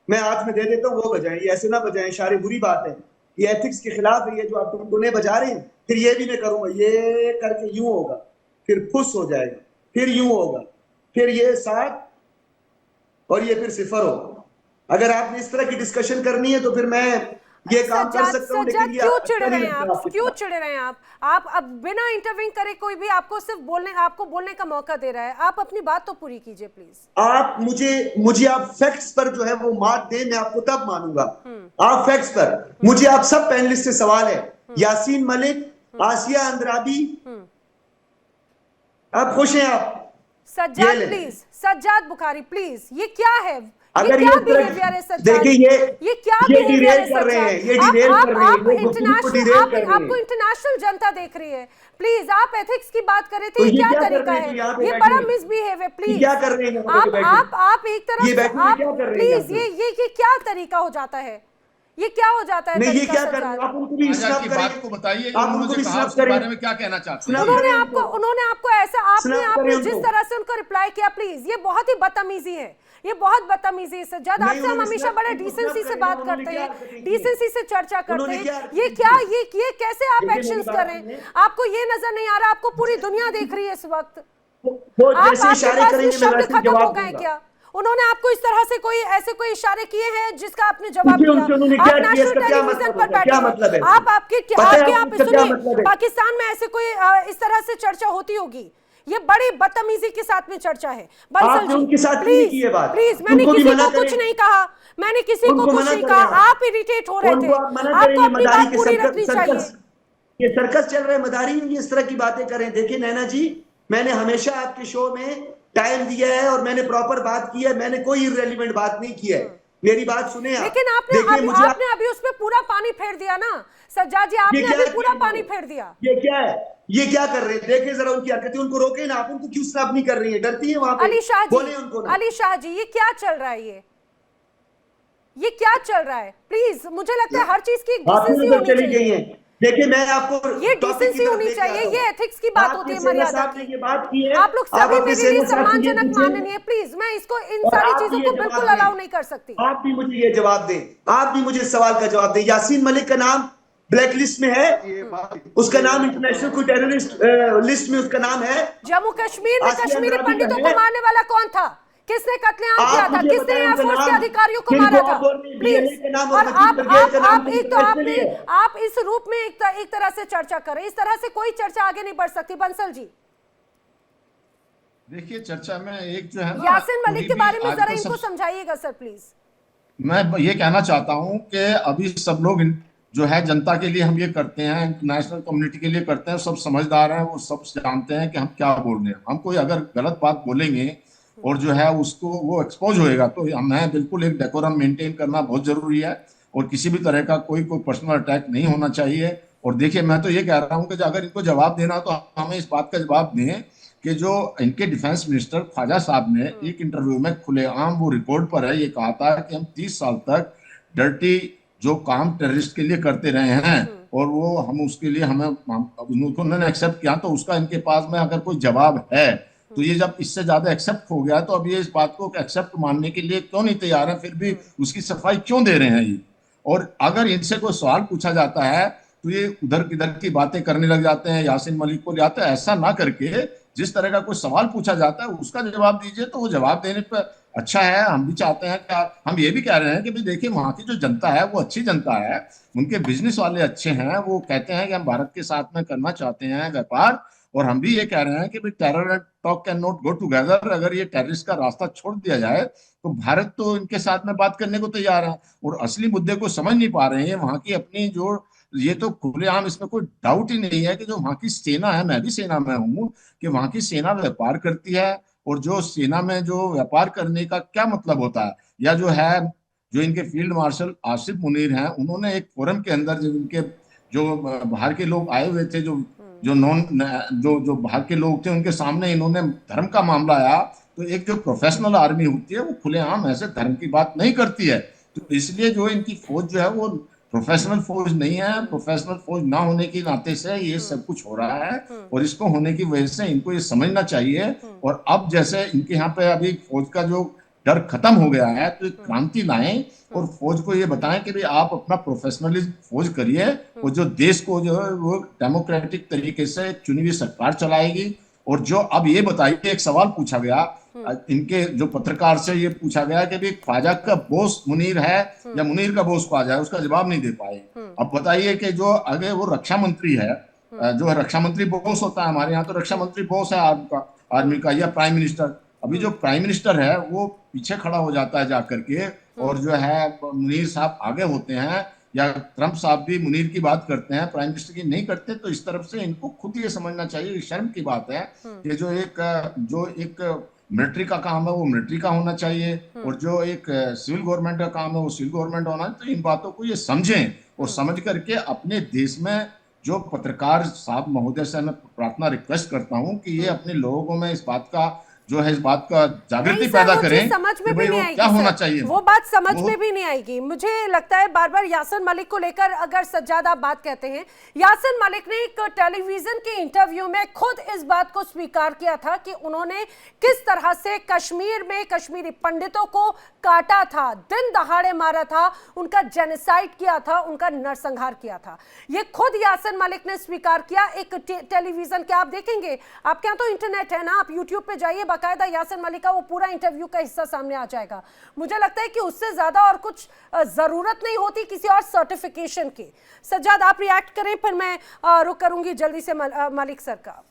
मैं हाथ में दे देता हूँ वो बजाएं, ये ऐसे ना बजाएं, सारी बुरी बात है, ये एथिक्स के खिलाफ है। ये जो आप टुनटुने बजा रहे हैं, फिर ये भी मैं करूंगा, ये करके यूं होगा, फिर फुस हो जाएगा, फिर यूं होगा, फिर ये 7 और ये फिर 0 होगा। अगर आपने इस तरह की डिस्कशन करनी है तो फिर मैं ये काम कर सकता हूं, लेकिन ये क्यों चिढ़ रहे हैं आप? क्यों चिढ़ रहे हैं आप अब बिना इंटरव्यू करे कोई भी आपको सिर्फ बोलने का मौका दे रहा है, आप अपनी बात तो पूरी कीजिए प्लीज। आप मुझे आप फैक्ट्स पर जो है वो मार्क दे, मैं आपको तब मानूंगा। आप फैक्ट्स पर, मुझे आप सब पैनलिस्ट से सवाल है, यासीन मलिक, आसिया अंद्राबी, आप खुश हैं? आप सज्जाद प्लीज, सज्जाद बुखारी प्लीज, ये क्या है? अगर ये क्या बिहेवियर है सज्जाद? देखिए, ये क्या बिहेवियर है कर रहे हैं, ये सज्जाद? डिरेल कर रहे हैं, आपको इंटरनेशनल जनता देख रही है, प्लीज आप एथिक्स की बात कर रहे थे, ये क्या तरीका है? ये बड़ा मिसबिहेव है, प्लीज क्या कर रहे हैं आप एक तरफ, आप प्लीज ये क्या तरीका हो जाता है? ये क्या हो जाता है? ये क्या कर रहे हैं? आप उनको भी स्नैप की करें, बात को बताइए, आप उनको भी स्नैप करें, बारे में क्या कहना चाहते हैं? उन्होंने आपको ऐसा, आपने जिस तरह से उनको रिप्लाई किया, प्लीज ये बहुत ही बदतमीजी है, ये बहुत बदतमीजी है सज्जाद। आपसे हम हमेशा बड़े डिसेंसी से बात करते हैं, डिसेंसी से चर्चा करते हैं, ये क्या, ये कैसे आप एक्शंस कर रहे हैं? आपको ये नजर नहीं आ रहा? आपको पूरी दुनिया देख रही है इस वक्त, जैसे इशारे करेंगे मैं वैसे जवाब दूंगा। क्या उन्होंने आपको इस तरह से कोई इशारे किए हैं जिसका आपने जवाब दिया? आप नेशनल टेलीविजन पर बैठे हैं, आप पाकिस्तान में ऐसे कोई इस तरह से चर्चा होती होगी? ये बड़ी बदतमीजी के साथ में चर्चा है। आपने उनके साथ नहीं की ये बात। प्लीज, मैंने किसी को कुछ नहीं कहा, मैंने किसी को कुछ नहीं कहा, आप इरिटेट हो रहे थे, आपको अपनी बात पूरी रखनी चाहिए। ये सर्कस चल रहा है, मदारी ये इस तरह की बातें करें। देखिए नैना जी, मैंने हमेशा आपके शो में टाइम दिया है और मैंने प्रॉपर बात की है, मैंने कोई इररिलेवेंट बात नहीं की है। मेरी बात सुने आप। लेकिन आपने देखिए मुझे आपने अभी उस पे पूरा पानी फेर दिया ना सज्जाद जी, आपने अभी पूरा पानी फेर दिया। ये क्या है, ये क्या कर रहे हैं? देखिए जरा उनकी हरकतें, उनको रोके ना आप। उनको क्यों स्टॉप नहीं कर रही है? डरती है वहां पे? अली शाह बोले जी, उनको ना। अली शाह जी, ये क्या चल रहा है? ये क्या चल रहा है? प्लीज, मुझे लगता है हर चीज की डिसेंसी होनी चली गई चाहिए। है। देखिए मैं आपको ये डिसेंसी होनी चाहिए, ये एथिक्स की बात होती है, मर्यादा की। ये बात की है, आप लोग सभी मेरे लिए सम्मानजनक माननीय, प्लीज मैं इसको इन सारी चीजों को बिल्कुल अलाउ नहीं कर सकती। आप भी मुझे ये जवाब दें, आप भी मुझे इस सवाल का जवाब दें। यासीन मलिक का नाम ब्लैक लिस्ट में है, उसका नाम इंटरनेशनल कोई टेररिस्ट लिस्ट में उसका नाम है। जम्मू कश्मीर में कश्मीरी पंडितों को मारने वाला कौन था? किसने कत्लेआम किया था? किसने एयरफोर्स के अधिकारियों को मारा था? प्लीज। और आप एक तो आप इस रूप में एक तरह से चर्चा करें, इस तरह से कोई चर्चा आगे नहीं बढ़ सकती। बंसल जी देखिए, चर्चा में एक जो है ना, यासीन मलिक के बारे में जरा इनको समझाइएगा सर प्लीज। मैं ये कहना चाहता हूं कि अभी सब लोग जो है जनता के लिए हम ये करते हैं, इंटरनेशनल कम्युनिटी के लिए करते हैं, सब समझदार हैं, वो सब जानते हैं कि हम क्या बोल रहे हैं। हम कोई अगर गलत बात बोलेंगे और जो है उसको वो एक्सपोज होएगा तो हमें बिल्कुल एक डेकोरम मेंटेन करना बहुत जरूरी है, और किसी भी तरह का कोई पर्सनल अटैक नहीं होना चाहिए। और देखिए, मैं तो ये कह रहा हूँ कि अगर इनको जवाब देना तो हमें इस बात का जवाब दें कि जो इनके डिफेंस मिनिस्टर ख्वाजा साहब ने एक इंटरव्यू में खुलेआम, वो रिकॉर्ड पर है, ये कहा था कि हम 30 साल तक डर्टी जो काम टेररिस्ट के लिए करते रहे हैं और वो हम उसके लिए उन्होंने एक्सेप्ट किया, तो उसका इनके पास में अगर कोई जवाब है तो ये जब इससे ज्यादा एक्सेप्ट हो गया तो अब ये इस बात को एक्सेप्ट मानने के लिए क्यों नहीं तैयार है, फिर भी उसकी सफाई क्यों दे रहे हैं ये। और अगर इनसे कोई सवाल पूछा जाता है तो ये उधर किधर की बातें करने लग जाते हैं, यासीन मलिक को ले आते हैं। ऐसा ना करके जिस तरह का कोई सवाल पूछा जाता है उसका जवाब दीजिए, तो वो जवाब देने पर अच्छा है। हम भी चाहते हैं कि हम ये भी कह रहे हैं कि भाई देखिए, वहां की जो जनता है वो अच्छी जनता है, उनके बिजनेस वाले अच्छे हैं, वो कहते हैं कि हम भारत के साथ में करना चाहते हैं व्यापार। और हम भी ये कह रहे हैं कि भाई terror and talk can not go together. अगर ये टेररिस्ट का रास्ता छोड़ दिया जाए तो भारत तो इनके साथ में बात करने को तैयार है, और असली मुद्दे को समझ नहीं पा रहे हैं। वहां की अपनी जो, ये तो खुलेआम, इसमें कोई डाउट ही नहीं है कि जो वहां की सेना है, मैं भी सेना में हूँ, कि वहां की सेना व्यापार करती है। और जो सेना में जो व्यापार करने का क्या मतलब होता है, या जो है जो इनके फील्ड मार्शल आसिफ मुनीर हैं, उन्होंने एक फोरम के अंदर जब इनके जो बाहर के लोग आए हुए थे, जो बाहर के लोग थे, उनके सामने इन्होंने धर्म का मामला आया, तो एक जो प्रोफेशनल आर्मी होती है वो खुलेआम ऐसे धर्म की बात नहीं करती है। तो इसलिए जो इनकी फौज जो है वो प्रोफेशनल फौज नहीं है। प्रोफेशनल फौज ना होने के नाते से ये सब कुछ हो रहा है, और इसको होने की वजह से इनको ये समझना चाहिए। और अब जैसे इनके यहाँ पे अभी फौज का जो डर खत्म हो गया है, तो एक क्रांति लाएं और फौज को ये बताएं कि भाई आप अपना प्रोफेशनलिज्म फौज करिए, और जो देश को जो है वो डेमोक्रेटिक तरीके से चुनी हुई सरकार चलाएगी। और जो अब ये बताइए, एक सवाल पूछा गया इनके जो पत्रकार से, ये पूछा गया कि भाई ख्वाजा का बॉस मुनीर है या मुनीर का बॉस ख्वाजा है, उसका जवाब नहीं दे पाए। अब बताइए कि जो आगे वो रक्षा मंत्री है, जो रक्षा मंत्री बॉस होता है हमारे यहाँ, तो रक्षा मंत्री बॉस है आर्मी का, या प्राइम मिनिस्टर। अभी जो प्राइम मिनिस्टर है वो पीछे खड़ा हो जाता है जाकर के, और जो है मुनीर साहब आगे होते हैं, या ट्रंप साहब भी मुनीर की बात करते हैं, प्राइम मिनिस्टर की नहीं करते। तो इस तरफ से इनको खुद ये समझना चाहिए, शर्म की बात है कि जो एक मिलिट्री का काम है वो मिलिट्री का होना चाहिए, और जो एक सिविल गवर्नमेंट का काम है वो सिविल गवर्नमेंट होना है। तो इन बातों को ये समझें, और समझ करके अपने देश में जो पत्रकार साहब महोदय से मैं प्रार्थना रिक्वेस्ट करता हूं कि ये अपने लोगों में इस बात का जो है, इस बात का जागृति पैदा करें, समझ में भी नहीं आएगी, क्या होना चाहिए, वो बात समझ में भी नहीं आएगी। मुझे लगता है बार बार यासीन मलिक को लेकर अगर सज्जाद आप बात कहते हैं, यासीन मलिक ने एक टेलीविजन के इंटरव्यू में खुद इस बात को स्वीकार किया था कि उन्होंने किस तरह से कश्मीर में कश्मीरी पंडितों को काटा था, दिन दहाड़े मारा था, उनका जेनोसाइड किया था, उनका नरसंहार किया था। ये खुद यासीन मलिक ने स्वीकार किया एक टेलीविजन के, आप देखेंगे, आपके यहाँ तो इंटरनेट है ना, आप यूट्यूब पे जाइए, बाकायदा यासीन मलिक का वो पूरा इंटरव्यू का हिस्सा सामने आ जाएगा। मुझे लगता है कि उससे ज्यादा और कुछ जरूरत नहीं होती किसी और सर्टिफिकेशन की। सज्जाद आप रिएक्ट करें, फिर मैं रुक करूंगी जल्दी से मलिक सर का।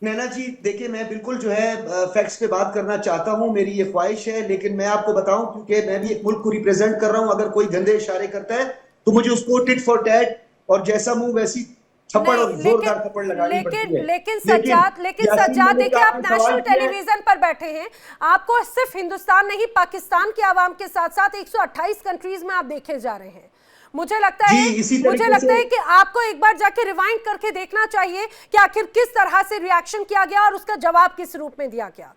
नैना जी देखिए, मैं बिल्कुल जो है फैक्ट्स पे बात करना चाहता हूं, मेरी ये ख्वाहिश है, लेकिन मैं आपको बताऊं, क्योंकि मैं भी एक मुल्क को रिप्रेजेंट कर रहा हूं, अगर कोई गंदे इशारे करता है तो मुझे उसको टिट फॉर टैट और जैसा मुंह वैसी थप्पड़ और नहीं, जोरदार थप्पड़ लगानी पड़ती है। लेकिन सज्जाद यासीन मलिक देखिए, का आप आपने सवाल नेशनल किया है। टेलीविजन पर बैठे हैं, आपको सिर्फ हिंदुस्तान नहीं पाकिस्तान की आवाम के साथ साथ 128 कंट्रीज में आप देखे जा रहे हैं। मुझे लगता जी, है इसी तरीके से कि आपको एक बार जाके रिवाइंड करके देखना चाहिए कि आखिर किस तरह से रिएक्शन किया गया और उसका जवाब किस रूप में दिया गया।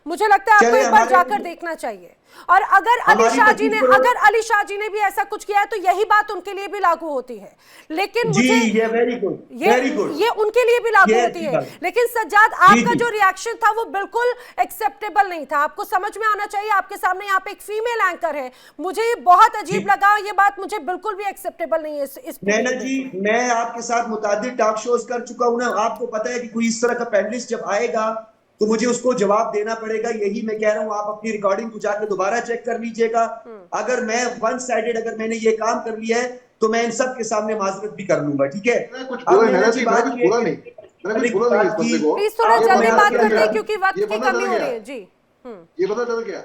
मुझे लगता है आपको चलिए, एक बार हमारे- जाकर देखना चाहिए। और अगर अली हमारी शाह जी ने 25 करोड़- अगर अली शाह जी ने भी ऐसा कुछ किया है तो यही बात उनके लिए भी लागू होती है। लेकिन जी, मुझे ये वेरी गुड, वेरी गुड। ये उनके लिए भी लागू ये होती अच्छी है। बात। लेकिन सज्जाद, आपका जी। जो रिएक्शन था वो बिल्कुल एक्सेप्टेबल नहीं था। आपको समझ में आना चाहिए, आपके सामने यहाँ पे एक फीमेल एंकर है, मुझे ये बहुत अजीब लगा और ये बात मुझे बिल्कुल भी एक्सेप्टेबल नहीं है इस नैना जी, मैं आपके साथ मुताबिक टॉक शोज कर चुका हूं ना, आपको पता है कि कोई इस तरह का पैनलिस्ट जब आएगा तो मुझे उसको जवाब देना पड़ेगा। यही मैं कह रहा हूं, आप अपनी रिकॉर्डिंग को जाकर दोबारा चेक कर लीजिएगा। अगर मैं वन साइडेड अगर मैंने ये काम कर लिया है तो मैं इन सब के सामने माजरत भी कर लूंगा, ठीक है। मैं कुछ अब बोला नैना नहीं, जी मैं बात कुछ की है बोला कि नहीं, मैंने कुछ बोला नहीं इस बंदे को। प्लीज थोड़ा आप जल्दी मैं बात आपके करते हैं अंदर- क्योंकि वक्त ये की पता कमी चल हो गया। रही है जी। ये पता चल गया,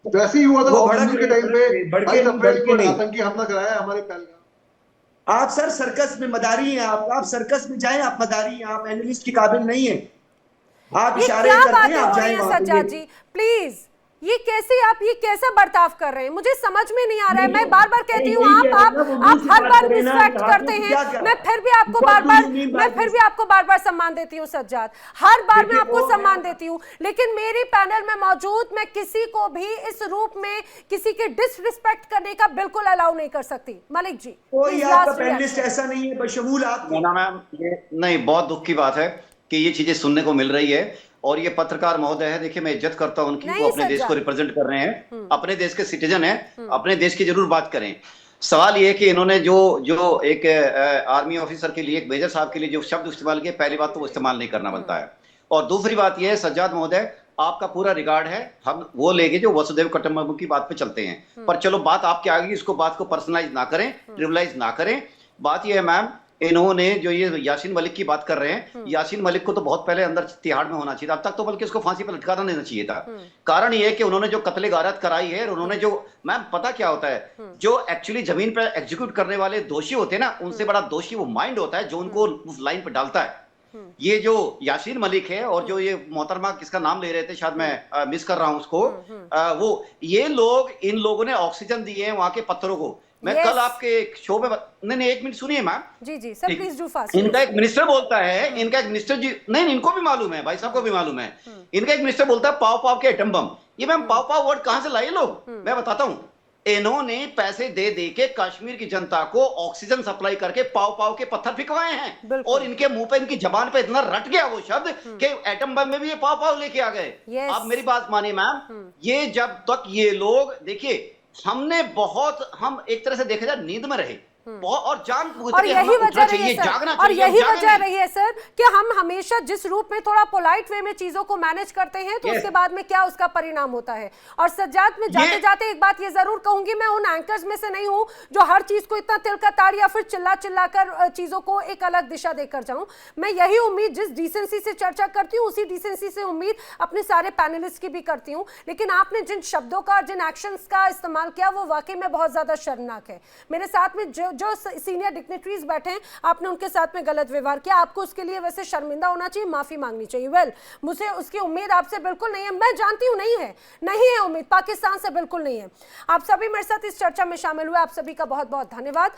वैसे ही हुआ था वो ऑक्सीजन के टाइम पे भड़के भाई नहीं, सफेद भड़के को नहीं। आतंकी हमला कराया हमारे पहलगाम। आप सर सर्कस में मदारी हैं, आप सर्कस में जाएं, आप मदारी हैं, आप एनालिस्ट के काबिल नहीं हैं। आप ये इशारे क्या करते बातें हैं, आप हो रही जाएं हैं वहां पे। सज्जाद जी? प्लीज, ये कैसा बर्ताव कर रहे हैं, मुझे समझ में नहीं आ रहा है। मैं बार बार कहती हूँ, आप हर बार मिसट्रैक्ट करते हैं। मैं फिर भी आपको बार बार सम्मान देती हूँ सज्जाद, हर बार मैं आपको सम्मान देती हूँ, लेकिन मेरी पैनल में मौजूद मैं किसी को भी इस रूप में किसी के डिसरिस्पेक्ट करने का बिल्कुल अलाउ नहीं कर सकती। मलिक जी, कोई please आपका last पैनलिस्ट reaction। ऐसा नहीं है बशमूल आप। मोना मैम, ये नहीं, बहुत दुख की बात है कि ये चीजें सुनने को मिल रही है। और ये पत्रकार महोदय है, देखिए मैं इज्जत करता हूं उनकी, नहीं वो अपने देश सज्जाद। को रिप्रेजेंट कर रहे हैं, अपने देश के सिटीजन हैं, अपने देश की जरूर बात करें। सवाल ये है कि इन्होंने जो एक आर्मी ऑफिसर के लिए, एक मेजर साहब के लिए जो शब्द इस्तेमाल किए, पहली बात तो वो इस्तेमाल नहीं करना बनता है। और दूसरी बात ये है सज्जाद महोदय, आपका पूरा रिगार्ड है, हम वो लेंगे जो वसुदेव कुटुंबकम की बात पे चलते हैं, पर चलो बात आपके आगे, इसको बात को पर्सनलाइज ना करें, ट्रिविलाइज ना करें। बात ये है मैम, इन्होंने जो ये यासीन मलिक की बात कर रहे हैं, यासीन मलिक को तो बहुत पहले अंदर तिहाड़ में होना चाहिए था, अब तक तो बल्कि उसको फांसी पर लटकाना नहीं चाहिए था। कारण ये है कि उन्होंने जो कत्ले गारत कराई है, और उन्होंने जो, मैम पता क्या होता है, जो एक्चुअली जमीन पर एग्जीक्यूट करने वाले दोषी होते हैं ना, उनसे बड़ा दोषी वो माइंड होता है जो उनको उस लाइन पर डालता है। ये जो यासीन मलिक है और जो ये मोहतरमा किसका नाम ले रहे थे, शायद मैं मिस कर रहा हूं उसको, वो ये लोग, इन लोगों ने ऑक्सीजन दिए हैं वहां के पत्थरों को। मैं कल आपके शो में नहीं, एक मिनट सुनिए मैम। जी सर, प्लीज डू फास्ट। इनका एक मिनिस्टर बोलता है, इनका एक मिनिस्टर जी, नहीं इनको भी मालूम है, भाई साहब को भी मालूम है, इनका एक मिनिस्टर बोलता है पाव पाव के एटम बम। ये मैम पाव पाव वर्ड कहां से लाए लोग, मैं बताता हूं। इन्होंने पैसे दे दे के कश्मीर की जनता को ऑक्सीजन सप्लाई करके पाव पाव के पत्थर फिकवाए हैं, और इनके मुंह पे, इनकी जबान पे इतना रट गया वो शब्द कि एटम बम में भी ये पाव पाव लेके आ गए। आप मेरी बात मानिए मैम, ये जब तक ये लोग, देखिए हमने बहुत, हम एक तरह से देखा जाए नींद में रहे बहुत, और जान और यही वजह रही है सर, और यही वजह रही है सर कि हम हमेशा जिस रूप में थोड़ा पोलाइट वे में चीजों को मैनेज करते हैं, तो उसके बाद में क्या उसका परिणाम होता है। और सज्जाद, में जाते जाते एक बात ये जरूर कहूंगी, मैं उन एंकर्स में से नहीं हूं जो हर चीज को इतना तिल का ताड़ या फिर चिल्ला चिल्ला कर चीजों को एक अलग दिशा देकर जाऊं। मैं यही उम्मीद, जिस डिसेंसी से चर्चा करती हूँ, उसी डिसेंसी से उम्मीद अपने सारे पैनलिस्ट की भी करती हूँ। लेकिन आपने जिन शब्दों का और जिन एक्शंस का इस्तेमाल किया, वो वाकई में बहुत ज्यादा शर्मनाक है। मेरे साथ में जो सीनियर डिग्निटरीज बैठे हैं, आपने उनके साथ में गलत व्यवहार किया, आपको उसके लिए वैसे शर्मिंदा होना चाहिए, माफी मांगनी चाहिए। वेल, मुझे उसकी उम्मीद आपसे बिल्कुल नहीं है, मैं जानती हूं नहीं है उम्मीद, पाकिस्तान से बिल्कुल नहीं है। आप सभी मेरे साथ इस चर्चा में शामिल हुए, आप सभी का बहुत बहुत धन्यवाद।